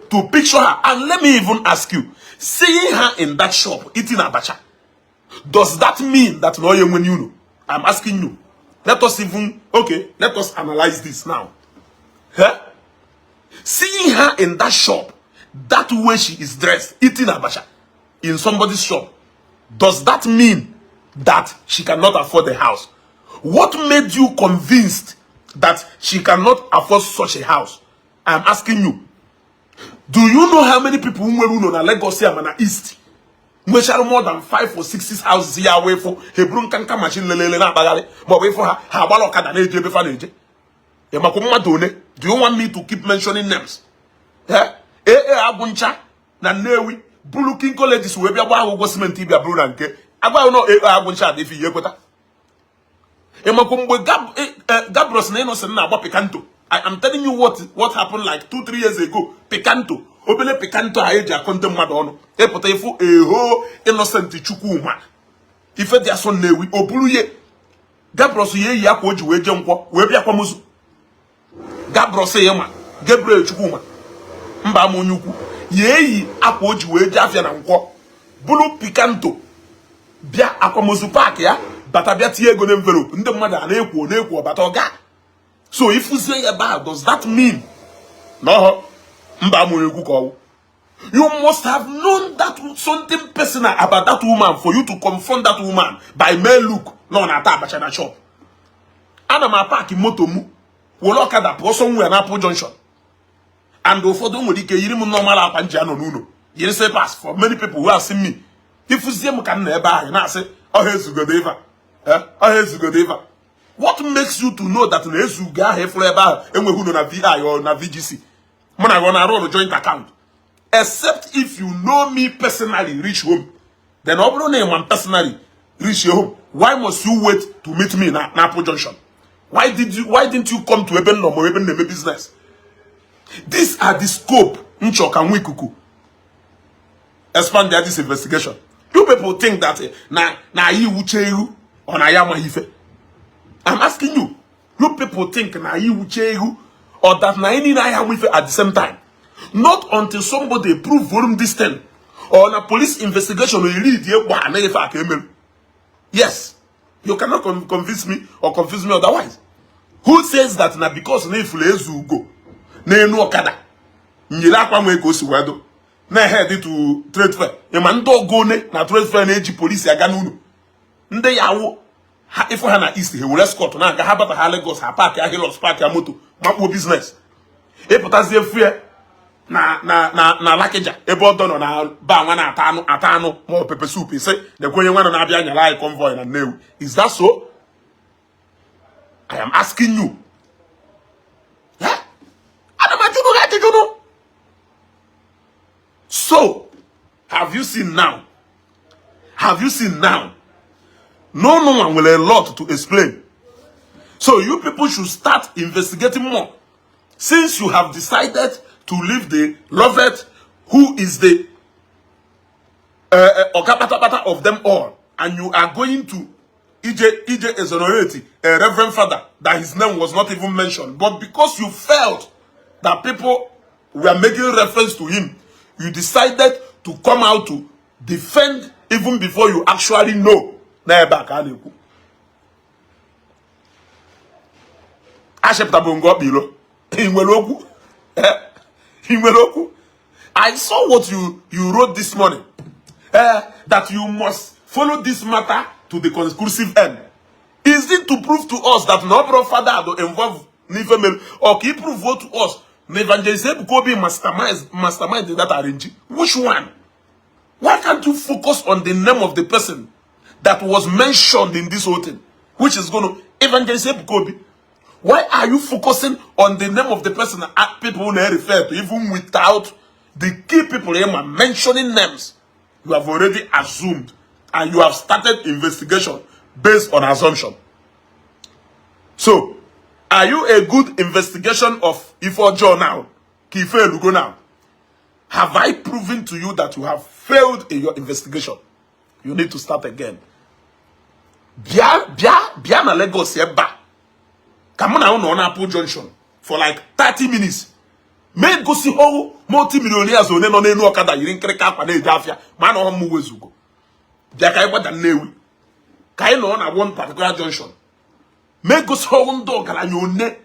Speaker 1: to picture her. And let me even ask you, seeing her in that shop eating abacha, does that mean that no you know? I'm asking you. Let us analyze this now. Huh? Seeing her in that shop, that way she is dressed, eating abacha in somebody's shop, does that mean that she cannot afford the house? What made you convinced that she cannot afford such a house? I'm asking you. Do you know how many people who were in Lagos and East? We shall more than 5 or 6 houses here away for Hebron Kanka machine lele na bagale. But wait for her, Habaloka than AJ Befaneje. Do you want me to keep mentioning names? Yeah? Abuncha, Nanewi, Bulukin colleges, who ever was meant to be a brunanke. About no Abuncha if you go. Gabros Nenos and Naba Picanto. I am telling you what happened like 2-3 years ago. Picanto. Obele Picanto Aja Contem Madono. Epotefu ho innocent Chukuma. If they are so newi, Obuluye. Gabros ye yakoju wejonko, webia kwamuzu. Gabros yema, Gabriel Chukuma. Mba Munyuku. Ye akoju wejafia na nkwo. Bulu Picanto. Bia akwamuzu park ya. Batabia tie go envelope. Nde mmada na-ekwo batoga. So if you say about, does that mean no? You must have known that something personal about that woman for you to confront that woman by mere look. No, na abacha na shop. Ana ma park moto mu. Woloka da po somewhere na Apple Junction. And ofodo nwere ike yiri mu normal akwa nji ano nuno. Yiri say pass for many people who have seen me. If you see me kan na ebe ahụ na say, "Oh hezugodo eva." Oh hezugodo eva. What makes you to know that Nezuga Hefleba and we who na VI or na VGC? When I gonna roll a joint account. Except if you know me personally, reach home. Then Obro name one personally reach your home. Why must you wait to meet me in Apple Junction? Why didn't you come to Eben no more Eben Neme business? These are the scope Nchok and Wikuku. Expand this investigation. You people think that na you ucheyu or na yama hife. I'm asking you. You people think na you ucheyu or that na any na yama hife at the same time. Not until somebody prove volume this thing or na police investigation will lead you. Yes, you cannot convince me or confuse me otherwise. Who says that na because na ifule go na enu okada nyira akwa nwe go si wado na head to trade fair e ma ndo go ne na trade fair na eji police aga n'unu nde yawo ha ifo ha na east he will escort na aga ha bata ha Lagos ha park ya Hilux park ya moto makpo business e putazie fear na Lakeja ebe odo no na ba nwa na atanu mo pepper soup say the kwenye nwa na abia nyala I convoy na Nnewi. Is that so? I am asking you. Yeah? So, have you seen now No one will a lot to explain. So you people should start investigating more. Since you have decided to leave the Lovett, who is the Okapata of them all, and you are going to EJ exonerate a reverend father that his name was not even mentioned, but because you felt that people were making reference to him, you decided to come out to defend even before you actually know. I saw what you wrote this morning, that you must follow this matter to the conclusive end. Is it to prove to us that no father will involve female, or can you prove to us evangelism could be mastermind that arrange? Which one? Why can't you focus on the name of the person that was mentioned in this whole thing, which is going to evangelism Kobe? Why are you focusing on the name of the person that people will refer to, even without the key people here mentioning names? You have already assumed, and you have started investigation based on assumption. So, are you a good investigation of Ifo now? Kife Lugo now? Have I proven to you that you have failed in your investigation? You need to start again. Bia na Lagos yeba. Come on Apple Junction for like 30 minutes. May go see how multi-millionaires on no okada yirin kreka kwa na ejafia. Man o mu wezugo. Bia kai gba dan newi. Kai no na one particular junction. May go see how ndo gara nyone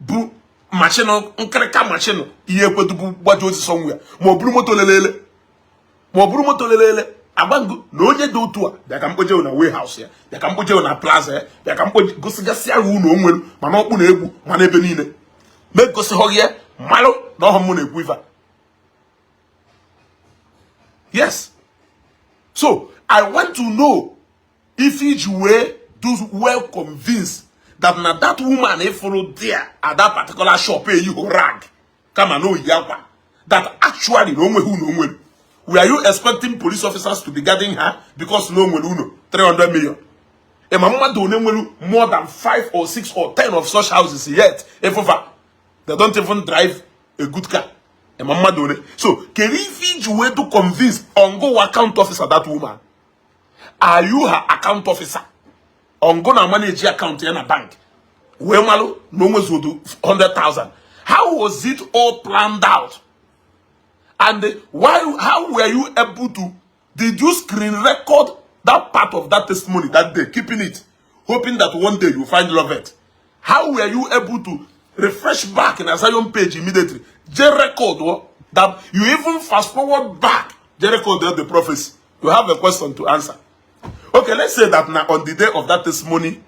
Speaker 1: bu machine nkreka machine iye kwedu bu gbajo si somewhere. Mo buru moto lelele. Abangu no onye do otu a bia ka mkpoje na warehouse ya bia ka mkpoje na plaza ya bia ka mkpoje gosigasia ru no onwelu mana okpu na egwu mana ebe niile me gosi hoye malo na ohom na egwu ifa. Yes, so I want to know if each way do well convinced that na that woman e follow there at that particular shop pay you rag come and know yakwa that actually no onwe hu no onwelu. Were you expecting police officers to be guarding her because no one will 300 million? A mama don't know more than 5 or 6 or 10 of such houses yet. If they don't even drive a good car. A mama don't. So, can you way to convince ongo account officer that woman? Are you her account officer? Ongo na manage your account in a bank. Where malo no one will do 100,000. How was it all planned out? And how were you able to, did you screen record that part of that testimony that day, keeping it, hoping that one day you find Lovett? How were you able to refresh back in Asylum page immediately? J-record that you even fast forward back, J-record the prophecy. You have a question to answer. Okay, let's say that now on the day of that testimony,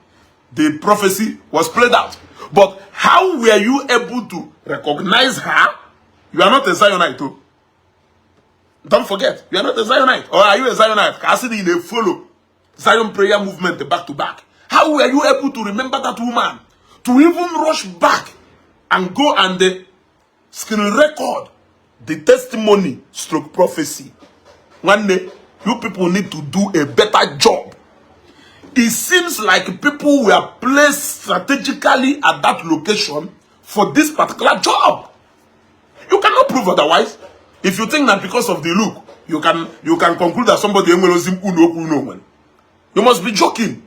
Speaker 1: the prophecy was played out. But how were you able to recognize her? You are not a Zionite too. Don't forget, you are not a Zionite. Or are you a Zionite? Cassidy, they follow Zion prayer movement back to back. How were you able to remember that woman? To even rush back and go and screen record the testimony stroke prophecy. One day, you people need to do a better job. It seems like people were placed strategically at that location for this particular job. You cannot prove otherwise. If you think that because of the look, you can conclude that somebody you must be joking.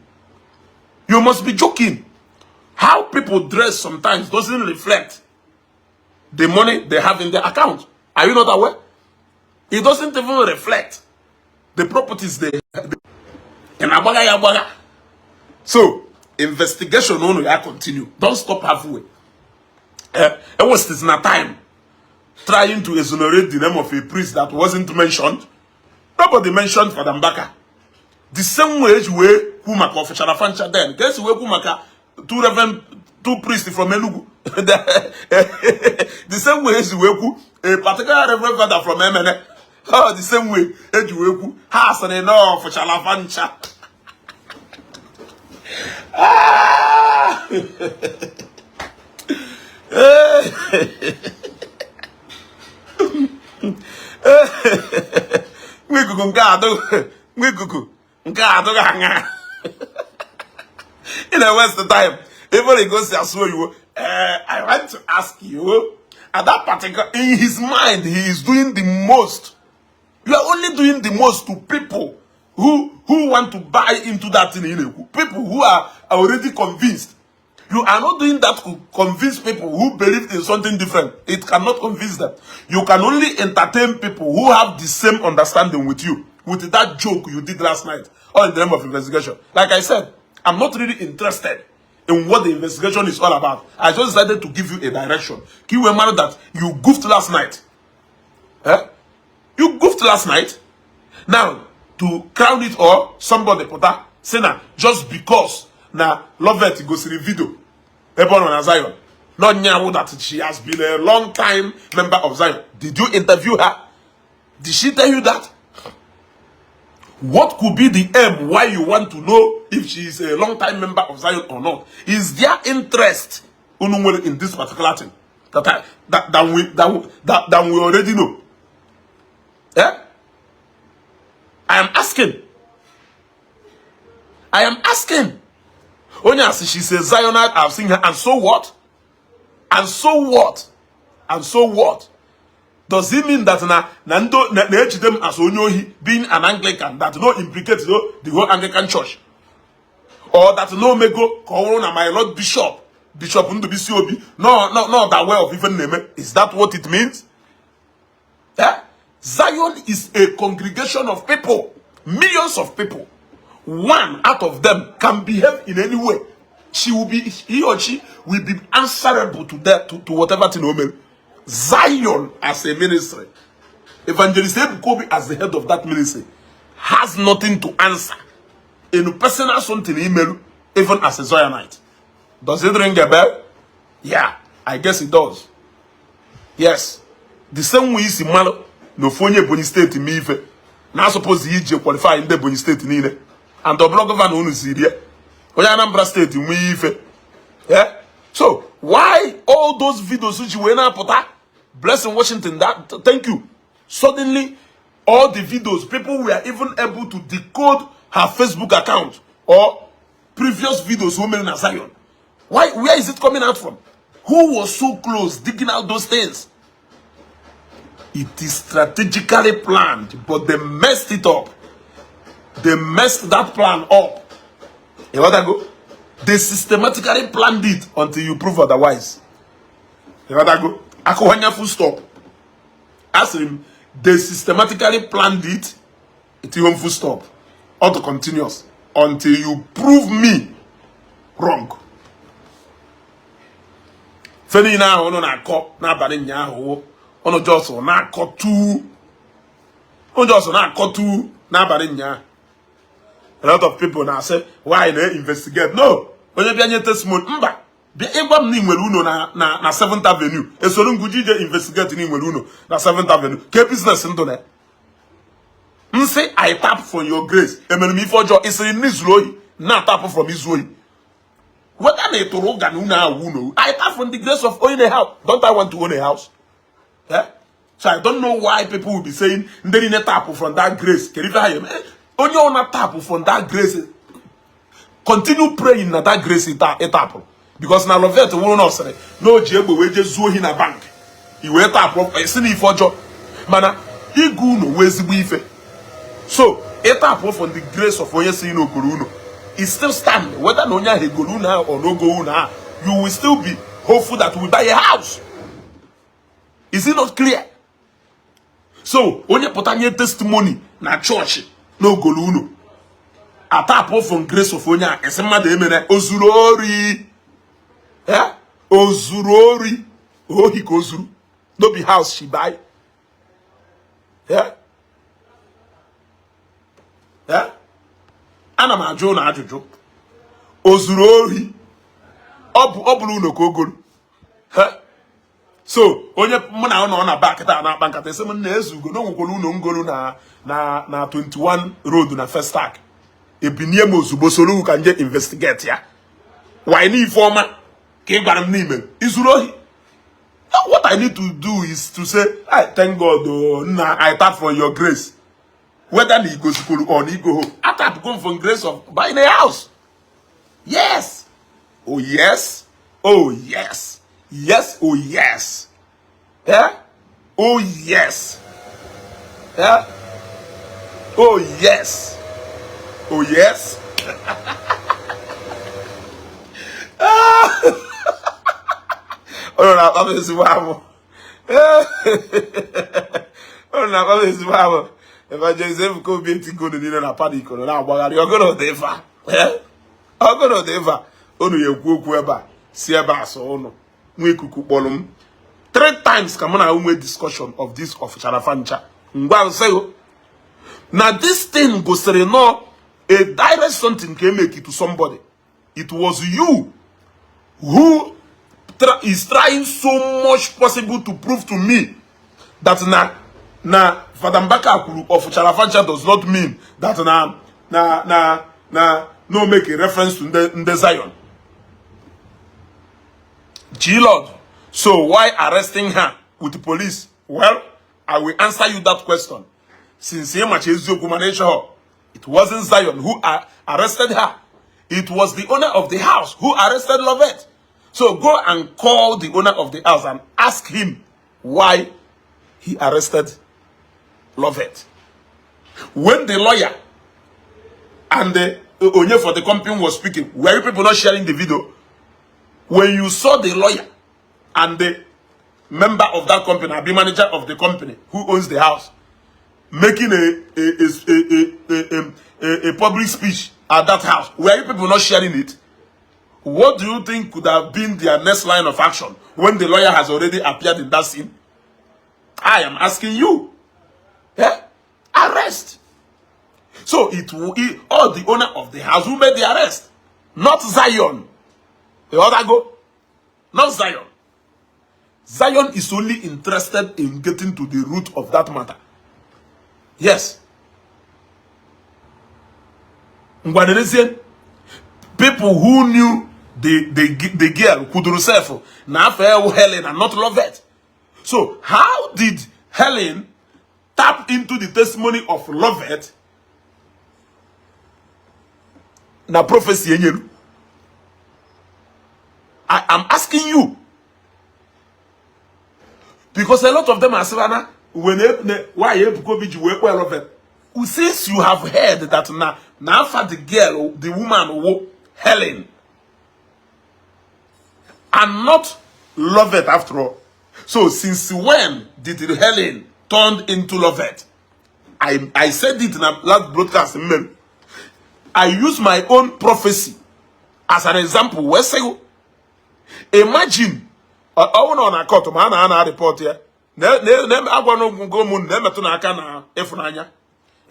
Speaker 1: You must be joking. How people dress sometimes doesn't reflect the money they have in their account. Are you not aware? It doesn't even reflect the properties they have. So, investigation only continue. Don't stop halfway. It was not time trying to exonerate the name of a priest that wasn't mentioned. Nobody mentioned Father Mbaka. The same way Kumaka of Sharafancha then. Guess where Kumaka, two priests from Enugu. The same way a particular reverend father from MN. Oh, the same way Ejuweku has an enough for Shalafancha. Ngikuku ngado nganga In a waste of time. Even he goes to swear you. I want to ask you. At that particular, in his mind, he is doing the most. You are only doing the most to people who want to buy into that thing. People who are already convinced. You are not doing that to convince people who believe in something different. It cannot convince them. You can only entertain people who have the same understanding with you. With that joke you did last night. Or in the name of investigation. Like I said, I'm not really interested in what the investigation is all about. I just decided to give you a direction. Can you remember that you goofed last night? Eh? You goofed last night. Now, to crown it all, somebody put that, say now, just because now Lovett goes to the video. Everyone on Zion. Not now that she has been a long time member of Zion. Did you interview her? Did she tell you that? What could be the aim why you want to know if she is a long time member of Zion or not? Is their interest in this particular thing that we already know? Yeah? I am asking. Only as she says Zionite, I've seen her, and so what? And so what? And so what? Does it mean that Nando them as Onyohi being an Anglican that no implicates the whole Anglican church? Or that no mego corona my Lord Bishop Ndu Bisiobi? No, that way of even name it. Is that what it means? Yeah? Zion is a congregation of people, millions of people. One out of them can behave in any way. He or she will be answerable to that, to whatever thing. Zion as a ministry, Evangelist Kobe as the head of that ministry, has nothing to answer in personal something email, even as a Zionite. Does it ring a bell? Yeah, I guess it does. Yes, the same way is Malo no phone Bonny State in me. Now suppose he qualify in the Bonny State in and the blog of an own Syria. Anambra State in me. Yeah. So why all those videos which you were now put up? Blessing Washington, that thank you. Suddenly, all the videos, people were even able to decode her Facebook account or previous videos women in Zion. Why? Where is it coming out from? Who was so close digging out those things? It is strategically planned, but they messed it up. They messed that plan up. You want to go? They systematically planned it until you prove otherwise. You want to go? Akohanya full stop. Ask him, they systematically planned it. It's even full stop. Auto continuous. Until you prove me wrong. Feni na ono na ko na bari nya ho. Ono joso na kotu. Ono joso na kotu na bari nya. A lot of people now say, why they investigate? No. Onye bia nye testimony mba. Bia egwam ni nwere uno na 7th Avenue. Esoro nguji je investigate ni nwere uno na 7th Avenue. Ke business ndo na. Nse I tap for your grace. Emenu mi for jo isiri nizloyi na tap from izloyi. Whether na etoro ga na uno, I tap from the grace of owning a house. Don't I want to own a house? Yeah? So I don't know why people will be saying ndeni ne tap from that grace. Only on a tap from that grace. Continue praying that that grace it happen. Because now love it will not say no jebo we just zo in a bank. He will tap up a sin for job. Mana he go no wezi ife. So it happen from the grace of Oyesi no Guruno. It still stand whether no nya he go now or no go now. You will still be hopeful that we buy a house. Is it not clear? So onye potanye testimony na church no go no. Atap from grace of Onya, esemade emene ozurori. Yeah? Ozurori. Oh, he goes through. No be house she buy. Yeah? Yeah? Ana ma ajo na ajojo. Ozurori. Obulu no kogolu. Huh? So, onye muna ono na back ta na bank ta ese mun na ezugo no nwokolu no ngolu na 21 road na first stack. Ebinie mozubo solu ka nje investigate ya. Why ni informer ke gbaram ni email. Izurohi. Now what I need to do is to say, I thank God na I tap for your grace. Whether ni go school or ni go home. I tap come from grace of buying a house. Yes. Oh yes. Oh yes. Yes. Oh yes. Yeah. Oh yes. Yeah. Oh yes. Oh yes. Oh no, I'm just wow. Oh no, I'm just wow. If I just ever go be to go to the na panic or na agbaghari, you're gonna deva. Eh? You're gonna deva. Onu ye kwu eba. Si eba so onu. Nwe ikuku kpolum. 3 times come on a discussion of this of Charafancha. Ngwa say now this thing go say no a direct something can make it to somebody. It was you who is trying so much possible to prove to me that na Father Mbaka of Charafancha does not mean that no make a reference to the Zion. G-Lord. So why arresting her with the police? Well, I will answer you that question. Since it wasn't Zion who arrested her. It was the owner of the house who arrested Lovett. So go and call the owner of the house and ask him why he arrested Lovett. When the lawyer and the owner for the company was speaking, were you people not sharing the video? When you saw the lawyer and the member of that company, the manager of the company who owns the house, making a public speech at that house, were you people not sharing it? What do you think could have been their next line of action when the lawyer has already appeared in that scene? I am asking you. Yeah? Arrest. So all the owner of the house who made the arrest, not Zion. The other go, not Zion. Zion is only interested in getting to the root of that matter. Yes. People who knew the girl could herself now Helen and not Lovett. So how did Helen tap into the testimony of Lovett? Na prophecy. I am asking you. Because a lot of them are saying, why you go be Lovett? Since you have heard that now for the girl, the woman, Helen, and not Lovett after all. So since when did Helen turn into Lovett? I said it in a last broadcast. I use my own prophecy as an example. Where say, imagine, I want on a court, man, I report here. In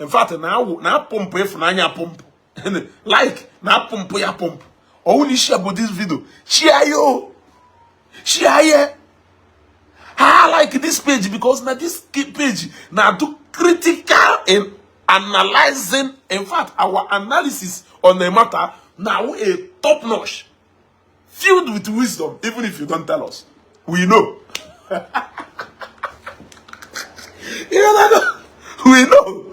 Speaker 1: fact, now pump pump. Like now pump ya pump. Only share about this video. Share yo. Share. I like this page because now this page now do critical in analyzing. In fact, our analysis on the matter now a top notch, filled with wisdom. Even if you don't tell us, we know. You know, we know.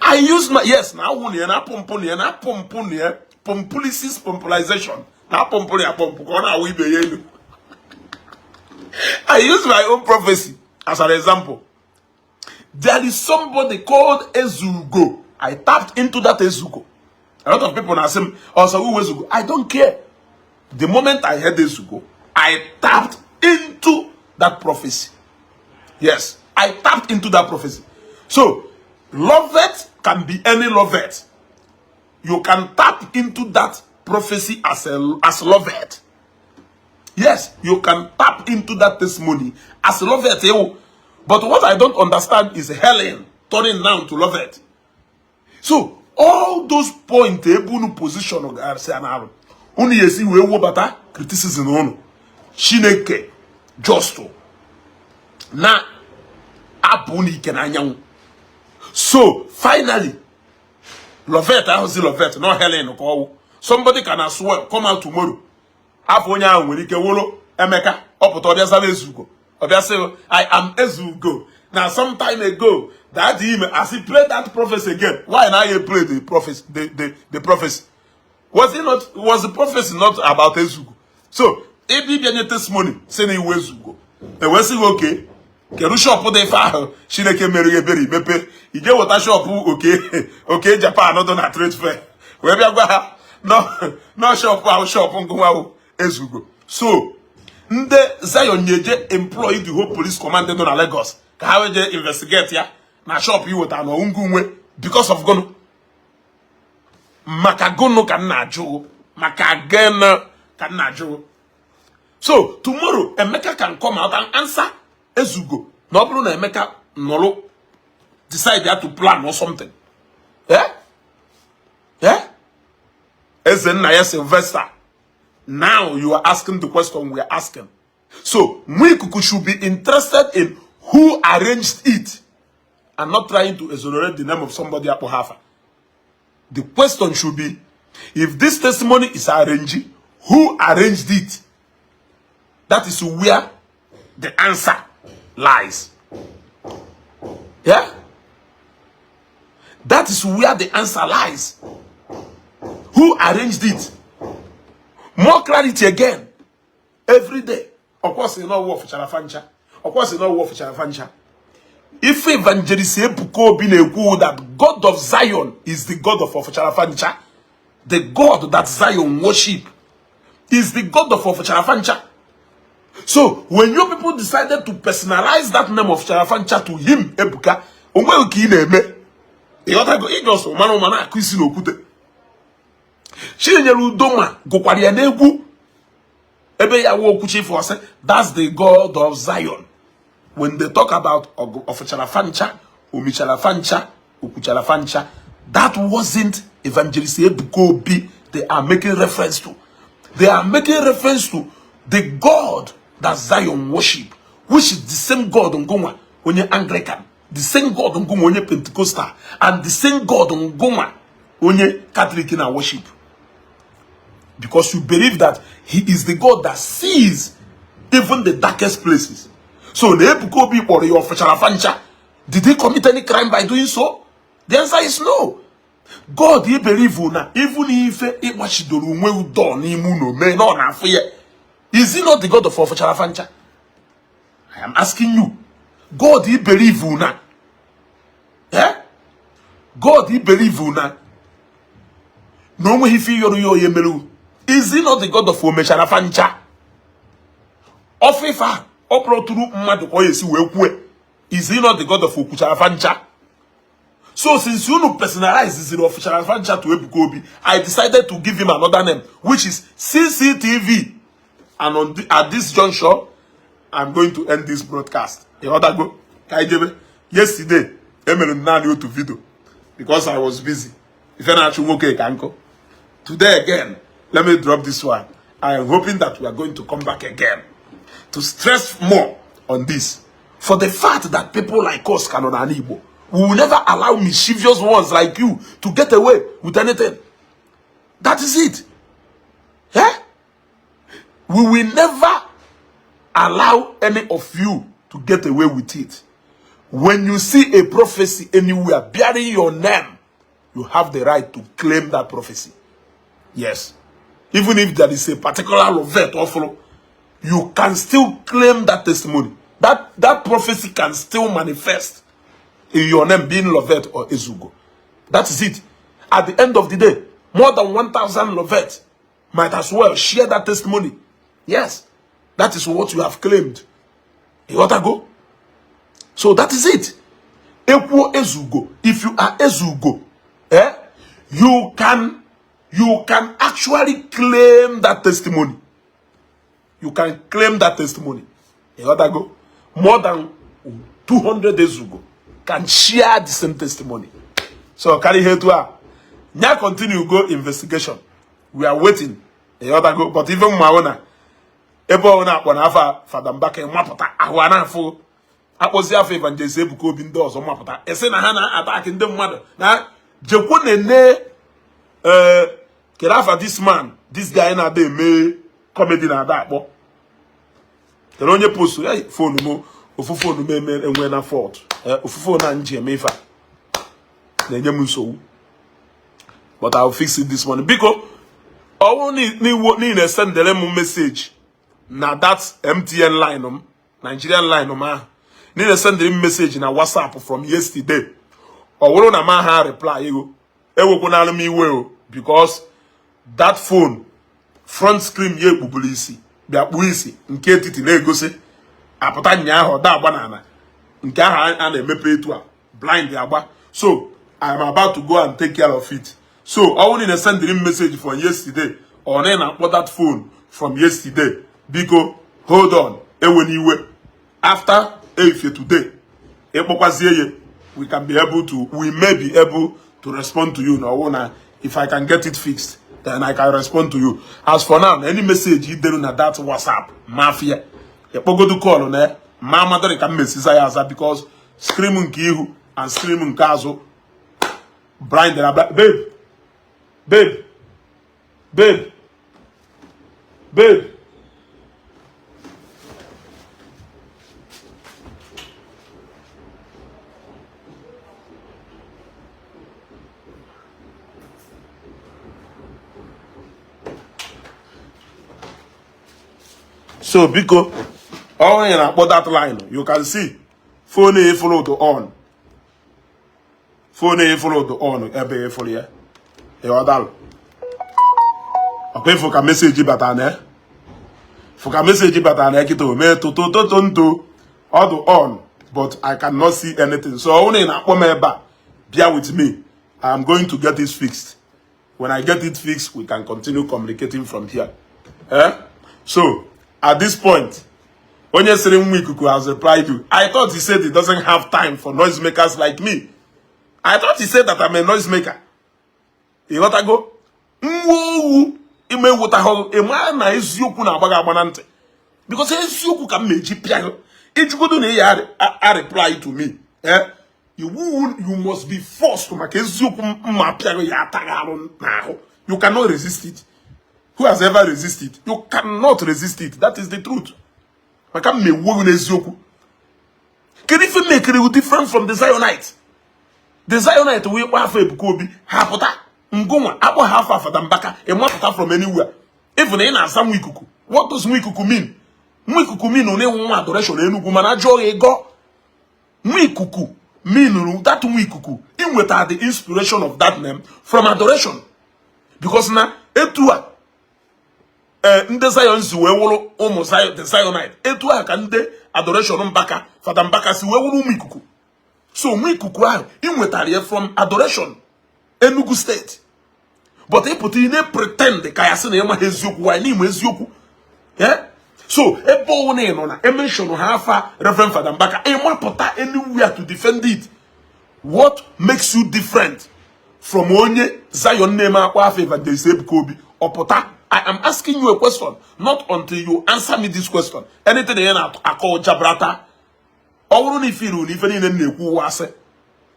Speaker 1: I use my now only na pompulization. Now I use my own prophecy as an example. There is somebody called Ezugo. I tapped into that Ezugo. A lot of people are saying, also who Ezugo? I don't care. The moment I heard Ezugo, I tapped into that prophecy. Yes, I tapped into that prophecy. So Lovett can be any Lovett. You can tap into that prophecy as Lovett. Yes, you can tap into that testimony as Lovett. But what I don't understand is Helen turning down to Lovett. So all those points, position of only you see we bata criticism on Chineke justo na abuni kenanyang. So finally, Lovett, I was Lovett, not Helen. Somebody can as well come out tomorrow. Aponya when wolo Emeka up to Ezugo. I am Ezugo. Now, some time ago, that him as he played that prophecy again. Why now you play the prophecy? The prophecy. Was the prophecy not about Ezugo? So, if you get testimony, say na iwe Ezugo. E we say okay. Kedu shop dey fa Chineke mere ebere mepe. Ije wota shop okay Japan no do na trade fair. We bia gwa ha no shop ngwa Ezugo. So, nde Zion nyeje employ the whole police command no na Lagos. Ka ha we investigate ya na shop you wota no ngunwe because of gono. Maka gono ka na aju, maka again ka na aju. So, tomorrow Emeka can come out and answer Ezugo. No bro na Emeka nolo decide to plan or something. As in Naya Sylvester. Now you are asking the question we are asking. So, we should be interested in who arranged it and not trying to exonerate the name of somebody at Hafa. The question should be, if this testimony is arranged, who arranged it? That is where the answer lies. Yeah? That is where the answer lies. Who arranged it? More clarity again. Every day. Of course, you know what for Chalafancha. Of course, you know what for Chalafancha. If evangelist Ebuko Bineku that God of Zion is the God of Chalafancha, the God that Zion worship is the God of Chalafancha. So, when you people decided to personalize that name of Chalafancha to him, Ebuka, onwe uki neme. E ota go igoso mano mana akwisi no kute. Chinyelu doma go kwari enegu. Ebe ya wo kuchi for say that's the God of Zion. When they talk about of Chalafancha, Umichalafancha, Ukuchalafancha, that wasn't evangelist Ebuko B they are making reference to. They are making reference to the God that Zion worship, which is the same God on Goma when you're Anglican, the same God on Goma when you're Pentecostal, and the same God on Goma when you're Catholic in our worship. Because you believe that he is the God that sees even the darkest places. So the Ebuko people of Chalafancha, did he commit any crime by doing so? The answer is no. God, he believe una, even if it was done, may not have fear. Is he not the God of Chalafancha? I am asking you. God, he believe una. God, he believe una. No way he feel yo yemelu. Is he not the God of Chalafancha? Ofifa. Is he not the God of Chalafancha? So since you know personalize the of Chalafancha to Ebuko, I decided to give him another name, which is CCTV. And at this juncture, I'm going to end this broadcast. Yesterday, I to video because I was busy. If you're not okay, today again, let me drop this one. I am hoping that we are going to come back again to stress more on this. For the fact that people like us cannot Igbo, we will never allow mischievous ones like you to get away with anything. That is it. We will never allow any of you to get away with it. When you see a prophecy anywhere bearing your name, you have the right to claim that prophecy. Yes. Even if there is a particular Lovette or follow, you can still claim that testimony. That prophecy can still manifest in your name being Lovette or Ezugo. That is it. At the end of the day, more than 1,000 Lovette might as well share that testimony. Yes. That is what you have claimed. You want to go? So that is it. Equal Ezugo. If you are Ezugo, you can actually claim that testimony. You can claim that testimony. You want to go? More than 200 Ezugo can share the same testimony. So carry here to her. Now continue go investigation. We are waiting. You want to go? But even Maona, Ebona Wanafa, Father Mbake, Mapota, Awana for Aposia evangelist Ebuko Bindos or Mapota. Esena Hana attacking them mother. Now, Jokune ne Kerafa this man, this guy na de me comedy na that bo. The only post phone mo ofufo no me enwe na fault. Ofufo na nje mefa. Na nyem so. But I'll fix it this morning because ni send them message na that MTN line Nigerian line ni send them message na WhatsApp from yesterday. Or na ma ha reply you. Ewekwana me iwe because that phone front screen ye bubulisi bia buisi nke etiti na egosi apụta nya ahụ da agba na ana nke ahụ a na-emepe etu a blind agba. So I am about to go and take care of it. So I want to send the message from yesterday or then I that phone from yesterday because hold on eweniwe after today we can be able to we may be able to respond to you now. If I can get it fixed, then I can respond to you. As for now, any message you do na that WhatsApp mafia go to call on there mama don't can message because screaming kihu and screaming kazo blind babe so because all in about that line you can see phone a follow to on ebe follow ya e odal okay for ka message batane kito me to on but I cannot see anything. So all in akpo me eba bear with me. I'm going to get this fixed. When I get it fixed, we can continue communicating from here. So at this point, when you're saying Mwikuku has replied to, I thought he said he doesn't have time for noisemakers like me. I thought he said that I'm a noisemaker. You want to go? Because you can make piano. If you don't a reply to me, you must be forced to make you cannot resist it. Who has ever resisted? You cannot resist it. That is the truth. Can you make it different from the Zionites? The Zionites we have a Kobe, Hapota, Ngoma, Abo half of Dambaka, and what from anywhere. Even in some Wikuku. What does Wikuku mean? Wikuku mean only one adoration, and Gumanajo ego. Wikuku mean that Wikuku. In without the inspiration of that name from adoration. Because now, etua. Nde Zions we wolo almost the Zionite. Etu aka nde adoration mbaka fada mbaka si we wolo Mwikuku. So Mwikuku ahụ inwetara from adoration Enugu State. But he put in a pretend ka ya sị na ema eziokwu wa ni mu eziokwu. So ebo one no na e mention ha afa Reverend Fada Mbaka e mapụta anywhere to defend it. What makes you different from onye Zion name akwa afa Evangelist Ebuka Opota? I am asking you a question, not until you answer me this question. Anything I call Jabrata,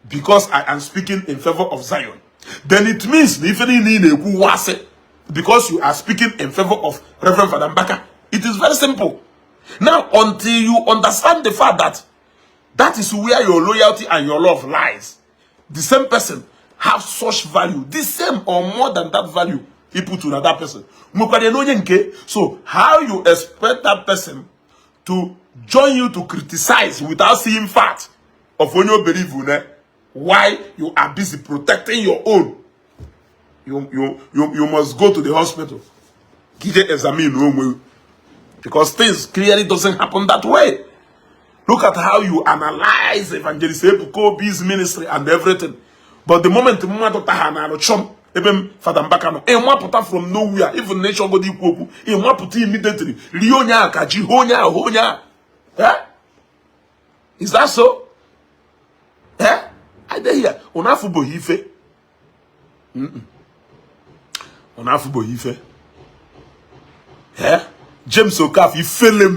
Speaker 1: because I am speaking in favor of Zion. Then it means because you are speaking in favor of Reverend Fada Mbaka. It is very simple. Now, until you understand the fact that that is where your loyalty and your love lies, the same person have such value, the same or more than that value. He put to another person. So how you expect that person to join you to criticize without seeing fact of when you believe why you are busy protecting your own? You must go to the hospital. Because things clearly doesn't happen that way. Look at how you analyze Evangelist Ebukobi's ministry and everything. But the moment even Fada Mbaka no put from nowhere, even nation go di kwoku put immediately lionya kaji honya. Is that so? I dey here onafu bohife James Okaf ifele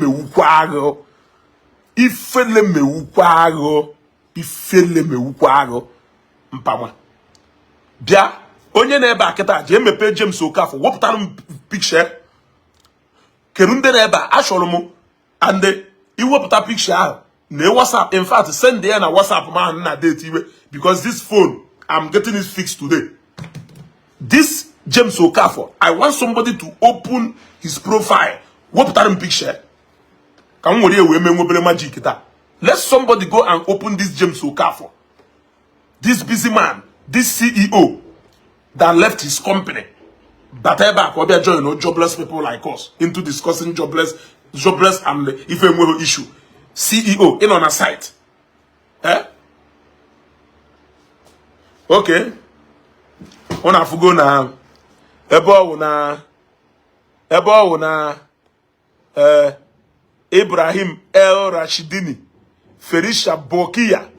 Speaker 1: mewukwago mpama bia onye na ebe akita je mepe James Okaf wopụtara m picture kerunde na ebe achọrọ m and iwepụta picture ahụ na WhatsApp. In fact, send there na WhatsApp man na date iwe because this phone I'm getting it fixed today. This James Okafor. I want somebody to open his profile. What picture? Can we magic that? Let somebody go and open this James Okafor. This busy man, this CEO that left his company. But ever could join jobless people like us into discussing jobless and if a issue. CEO in on a site. Eh? Okay. Ona fugo na ebo na Ibrahim El Rashidini, Ferisha Bokia,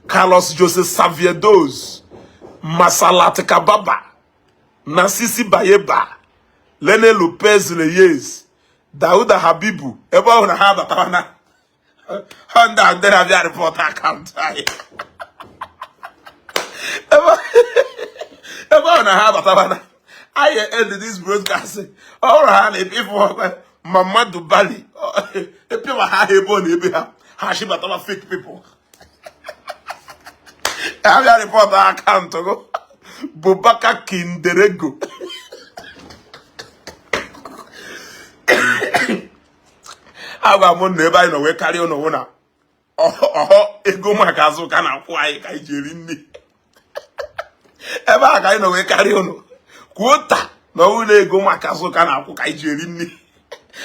Speaker 1: Carlos Joseph Saviedos, Masalat Kababa, Nasisi Bayeba, Lene Lopez Leyes, Dauda Habibu, ebo na ha batawana. Honda then have your report account. Ebo na ha batawana. I ended this broadcast. All right, people, Mama Dubali, if you have a bone, Hashibata fake people. I have your report account to go. Bubaka Kinderego. I got one neighbor in a way carry on a winner. Oh, ego makazo kana kwai kai jerini. Eba kai no we carry on. Quota no we ego makazo kana kai jerini.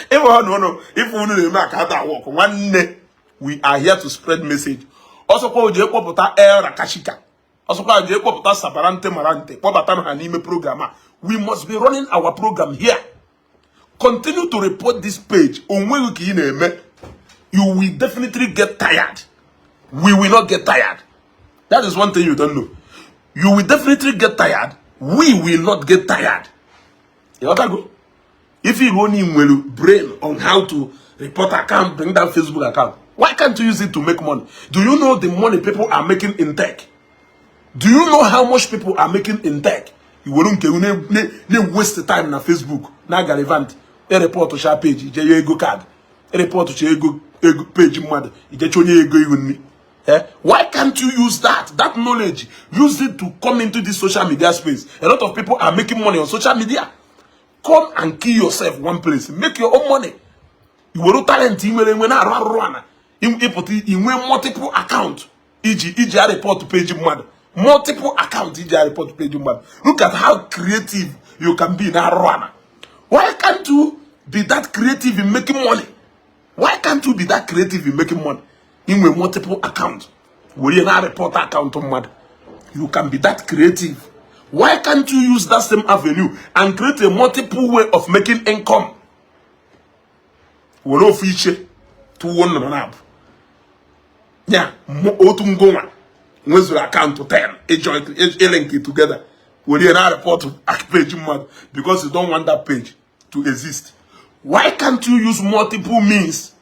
Speaker 1: If we make that work, one day we are here to spread message. Also called Jekopota El Rakashika. Also called Jekopota Sabarante Marante. Pobatano Hanime programmer. We must be running our program here. Continue to report this page. You will definitely get tired. We will not get tired. That is one thing you don't know. You will definitely get tired. We will not get tired. You want to go? If you only will brain on how to report account, bring down Facebook account, why can't you use it to make money? Do you know the money people are making in tech? Do you know how much people are making in tech? You won't waste the time on Facebook. Now relevant. A report to share page, you go card. A report to share ego page mother. Why can't you use that knowledge? Use it to come into this social media space. A lot of people are making money on social media. Come and kill yourself one place. Make your own money. You will talent in multiple accounts. E.g. report to page mother. Multiple accounts. E.g. report to page mother. Look at how creative you can be in a runner. Why can't you be that creative in making money? Why can't you be that creative in making money? In multiple accounts. Will you not report account on mother? You can be that creative. Why can't you use that same avenue and create a multiple way of making income? We'll feature to one up. Yeah, Otungoma. Where's your account to 10? A joint, a link it together. Will you not report to page mother because you don't want that page to exist? Why can't you use multiple means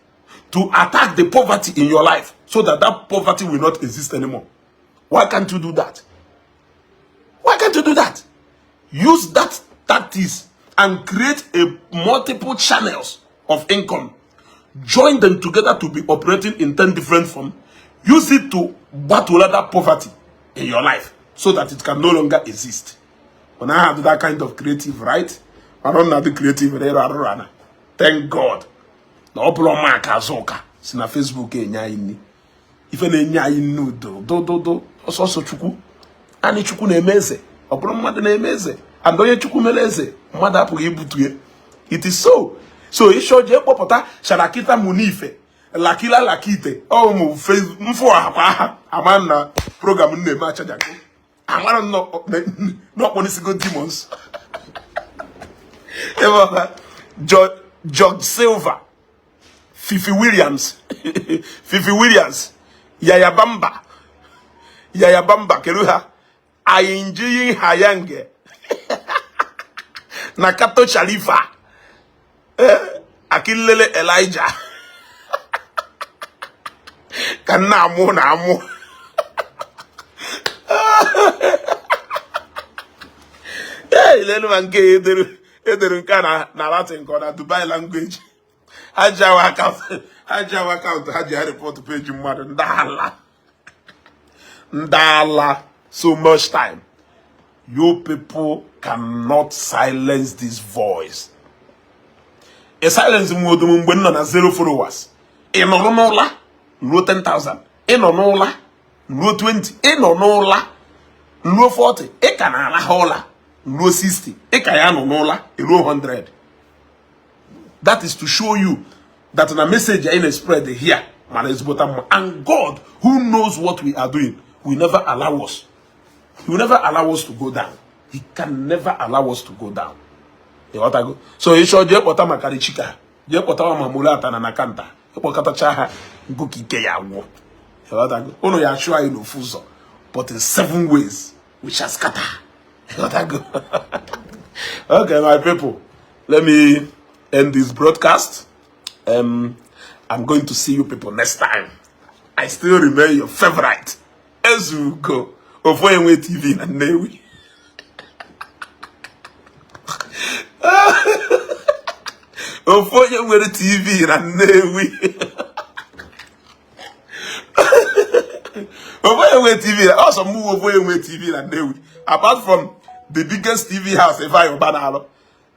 Speaker 1: to attack the poverty in your life so that that poverty will not exist anymore? Why can't you do that? Why can't you do that? Use that tactics and create a multiple channels of income. Join them together to be operating in 10 different forms. Use it to battle that poverty in your life so that it can no longer exist. When I have that kind of creative, right? I don't have the creative. Thank God. The upload mark azoka. Si na Facebook enya ini. Ife na enya inu do. Also chuku. Ani chuku na emeze. Opolo mmadu na emeze. Andoye chuku meleze. Mmadu apụghị ibutu ye. It is so. So isho je popota sharakita munife. Lakila lakite. Oh mu Facebook mfo akwa amana program nne ma chajako. Amana no ponisigo demons. George Silver, Fifi Williams, Yaya Bamba, Keruha, Ayinji Hayange, Nakato Shalifa, Akilele Elijah, Kanamu. Hey, Lenuanke. Na Latin na Dubai language. Haja account, Haja report page mother. Ndala. So much time. You people cannot silence this voice. A silence when na 0 followers. In Onola, no 10,000. In Onola, no 20. In Onola, no 40. Ekanala hola, no 60. Ekayano nola, no 100. That is to show you that in a message in a spread here, and God, who knows what we are doing, will never allow us. He will never allow us to go down. He can never allow us to go down. So he should just put a makarichika. Just put a mamulata na nakanta. Epokata chaha goki keyawo. Ono ya shua ino fuzo. But in 7 ways we shall scatter. Okay, my people, let me end this broadcast. I'm going to see you people next time. I still remain your favorite. Ezugo Ofoyenwe TV na Newi. Ofoyenwe TV na Newi. Ofoyenwe TV. Also move Ofoyenwe TV na Newi. Apart from the biggest TV house, if I Obanalo.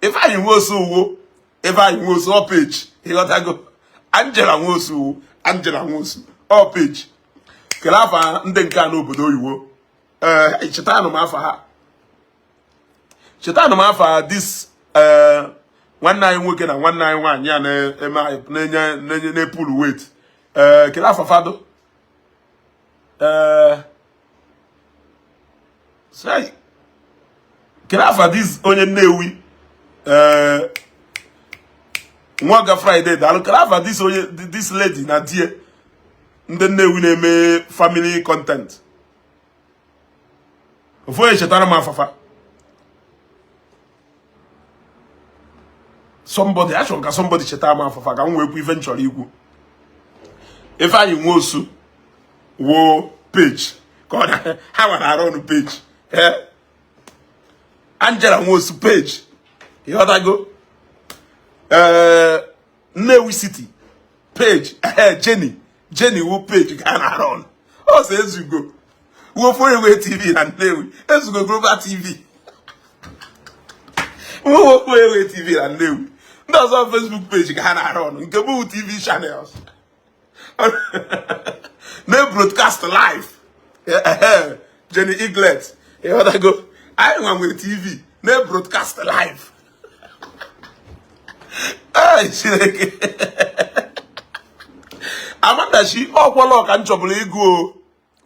Speaker 1: If I Wosu, if I was all page, he got to go. Angela Wosu, all page. Kelafa ndenkano obodo iwo. Chetano mafa this one nine working and 191 ya na pull weight. Kelafa fado. Say Kelafa this onye Newi. Mwaga Friday da Kelafa this lady na die. Ndị Newi na-eme family content. Ofoye chetara mafafa. Somebody chetara mafafa ka nwe ekwu eventually ikwu. If I nwosu wo page. God, how I run page. Angela nwosu page. You ought to go. Newi City page. Jenny will page can run. Oh, says you go. We'll Ofoyenwe TV and Newi. Let's go Global TV. We'll Ofoyenwe TV and Newi. That's our Facebook page can run. You can move TV channels. No broadcast live. Jenny Eaglet. You want to go? I want with TV. No broadcast live. Amanda she okwolo kan chobule ego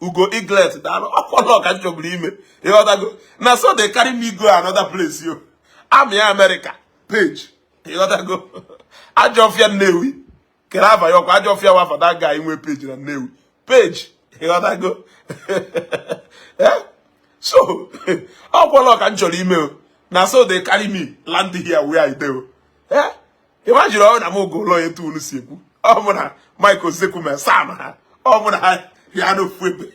Speaker 1: ugo Eaglet that okwolo kan chobule ime you other go na so they carry me go another place yo I'm here America page you other go Ajofia Newi Kelafa yo ko Ajofia wa for that guy inwe page na Newi page you other go so okwolo kan chobule ime na so they carry me land here where I do imagine all na mo go lo yetu unu sieku omuna Michael Zekume Sam ha omuna ya no fwebe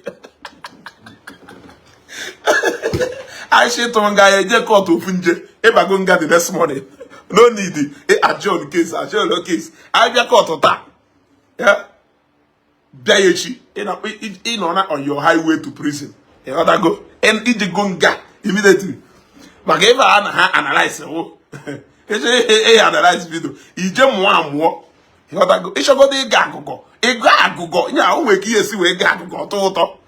Speaker 1: I shit on guy je court ofunje e bago nga the next morning no need e adjourn case I be court ta Biayechi in on your highway to prison e other go and it go nga immediately mageva analyze analyze video ije mo amwo you got to go. It's about the gago. A gago. Yeah, we can see we gago. Toto.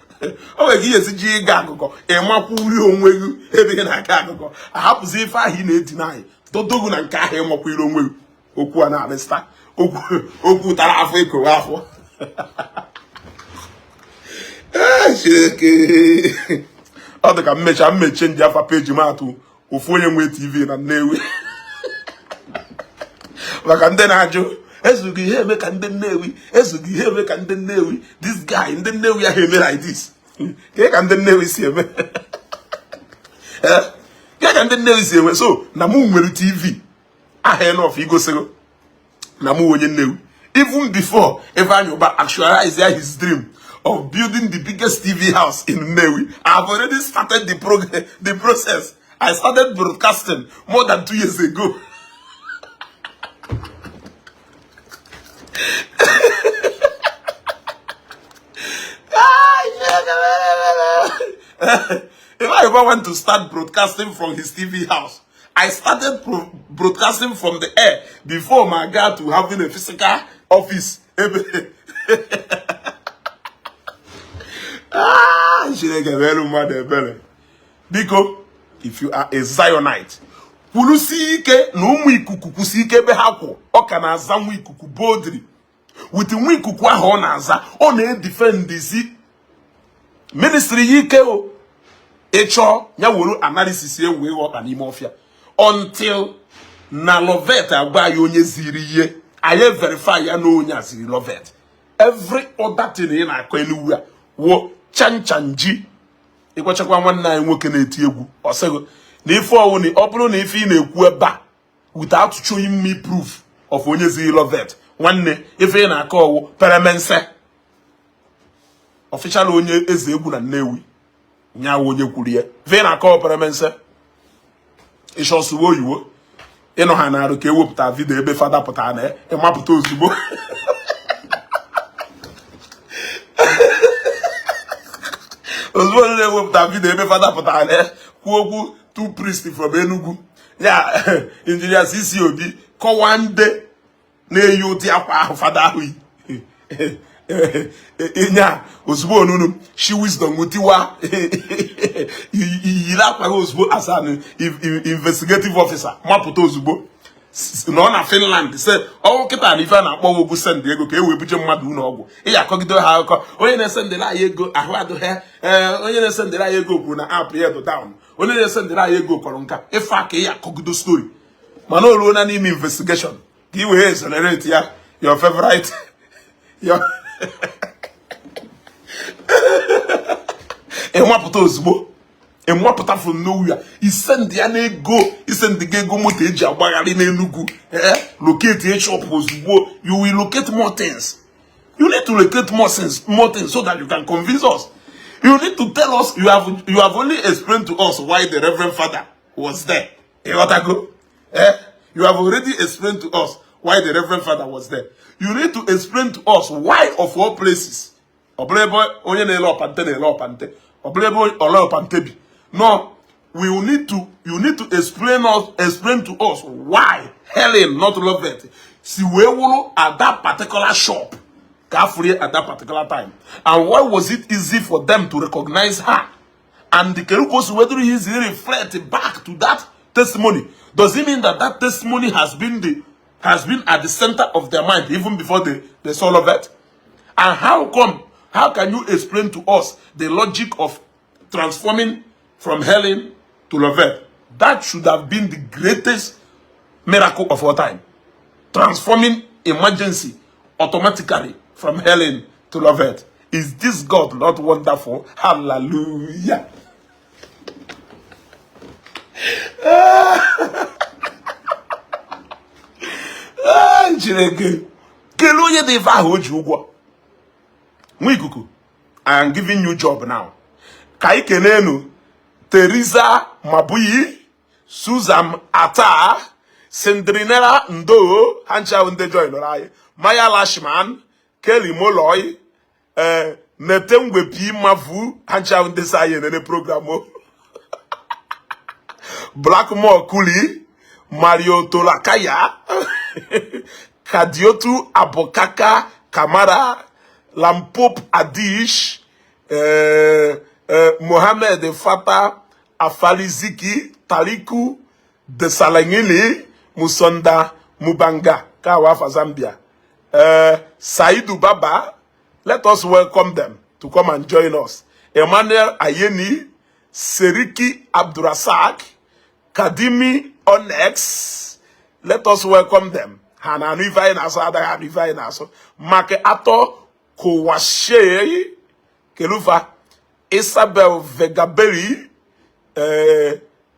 Speaker 1: Oh, we can see gago. A mapuri on you. Everything I gago. I have to see if I deny. Don't do na ka he mapuri on you. Oku ana besta. Oku tara afeko afo. Sheke. Other can me change the page ma to Ofoyenwe TV na Newi. Bakandena ajo. Ezugi here make and then Newi. Ezugi here make and then Newi. This guy in the Newi I hear me like this. Get and then Newi see me. Get and then Newi see me. So namu mwelu TV. I hear enough. You go say namu wenye Newi. Even before Evanyoba actualized his dream of building the biggest TV house in Newi, I've already started the process. I started broadcasting more than 2 years ago. If I never want to start broadcasting from his TV house. I started broadcasting from the air before my God to having a physical office. Because if you are a Zionite, kulusike no mu ikuku kusike be hako o kana aza mu ikuku boldly with mu ikuku ahụ na aza ọ na defend zi ministry yike o echo nya woro analysis e we ghọta n'ime ofia until na Lovet agba ya onye ziri ihe aye verify ya na onye aziri Lovet every other thing na akọ enu a wo chanchanji ikwachakwa nwanna anyị nwoke na-eti egwu osego na ife owu ni oburu na ife na-ekwu eba without showing me proof of onye ziri Lovet nwanne ife na-akọ owu peremense official onye eze egwu na Nnewi nya onye kwuru ya ife na-akọ peremense ishosuwo oyiwo ịnọ ha na arụ ka ewepụta video ebe fada pụtara na ịmapụta ozugbo ozugbo na-ewepụta video ebe fada pụtara na kwuo okwu two priests from Enugu ya engineer CC Obi kọwaa nde na-eyi ụdị akwa ahụ fada ahụ ịnya ozugbo onunu she wisdom utiwa yiri akwa ozugbo as an investigative officer mapụta ozugbo no na Finland say ọwụ kịta na ife a na-akpọ ogwu send ego ka e wee buje mmadụ ụlọ ọgwụ ya akọgide ha akụkọ onye na-esendere anyị ego ahụ adụghị onye na-esendere anyị ego kwuru na app ya down onye na-esendere anyị ego kọrọ nka ife aka ya akọgido story mana o ruo na n'ime investigation ka i wee exonerate ya your favorite your enwapụta ozugbo enwapụta from nowhere isend ya na ego isend ga ego moto eji agbagharị n'Enugu locate a shop ozugbo you will locate more things. You need to locate more things so that you can convince us. You need to tell us you have only explained to us why the Reverend Father was there. You have already explained to us why the Reverend Father was there. You need to explain to us why of all places. No, you need to explain to us why Helen, not Lovet, she were at that particular shop, at that particular time, and why was it easy for them to recognize her? And the Kerukos, whether he is reflected back to that testimony, does it mean that that testimony has been at the center of their mind even before they saw Lovet? And how can you explain to us the logic of transforming from Helen to Lovet? That should have been the greatest miracle of all time. Transforming emergency automatically from Helen to Lovet. Is this God not wonderful? Hallelujah. I am giving you job now. Kai kenenu Teresa Mabuyi, Susan Ata, Sendrinera Ndo, Hancha Unde Joy, Maya Lashman, Kelly Moloy, Netengwe Pi Mavu, Hancha Unde Sayen in the program. Blackmore Kuli, Mario Tolakaya, Kadiotu Abokaka, Kamara, Lampop Adish, Mohamed Fata Afaliziki Taliku de Salangili Musonda Mubanga Kawafa Zambia. Saidu Baba, let us welcome them to come and join us. Emmanuel Ayeni, Seriki Abdurasak, Kadimi Onyx, let us welcome them. Hana Rivai Naso, Ada Rivai Naso, Make Ato Kowashe Kelufa, Isabel Vegabeli,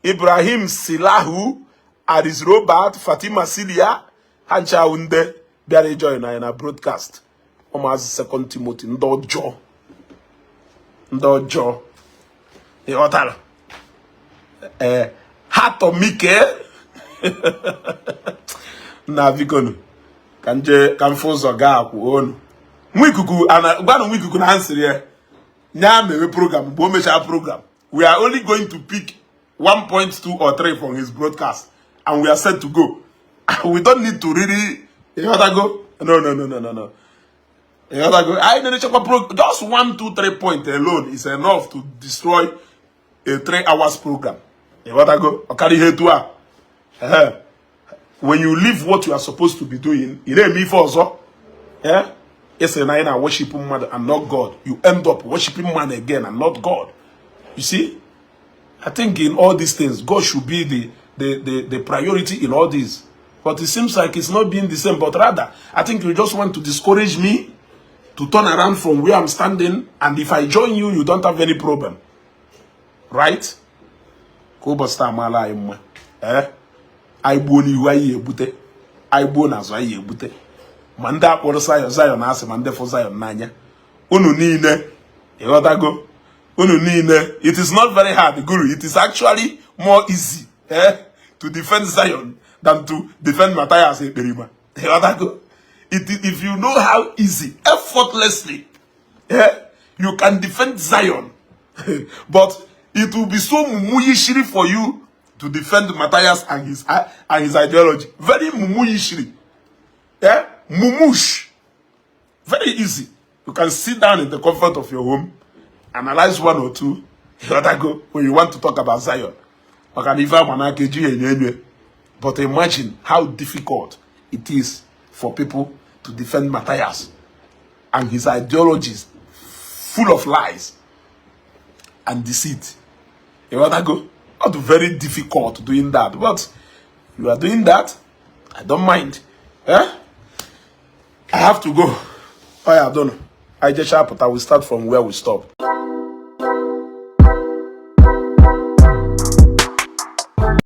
Speaker 1: Ibrahim Silahu, Aris Robert, Fatima Silia, Hancha Unde, Biare join in a broadcast. Almost 2 Timothy, Ndojo. The hotel. Hato Mike. Na Vigonu. Kanfozo ga ku Mwikuku, ana, gwanu mwikuku na answer ye. Nya mewe program, bo mecha program. We are only going to pick 1.2 or 3 from his broadcast, and we are set to go. We don't need to really, you know what I go? No. You know what I go? Just 1, 2, 3 points alone is enough to destroy a 3 hours program. You know what I go? Okay, here to when you leave what you are supposed to be doing, you know me for also. Yeah? It's a nine worshiping man and not God. You end up worshiping man again and not God. You see? I think in all these things, God should be the priority in all these. But it seems like it's not being the same. But rather, I think you just want to discourage me to turn around from where I'm standing. And if I join you, you don't have any problem. Right? I boni waye ebute. I bona zo aye ebute. Manda akporo Zion asị mande for Zion nanya. Unu niile. Go. Unu niile. It is not very hard, Guru. It is actually more easy to defend Zion than to defend Matthias Eberima. Go. If you know how easy, effortlessly, you can defend Zion. But it will be so mumuyishiri for you to defend Matthias and his ideology. Very mumuyishiri. Mumush. Very easy. You can sit down in the comfort of your home, analyze 1 or 2. Go when you want to talk about Zion. But imagine how difficult it is for people to defend Matthias and his ideologies full of lies and deceit. Go? Not very difficult doing that, but you are doing that, I don't mind. I have to go. Oh, yeah, I don't know. I just sharp, but I will start from where we stopped.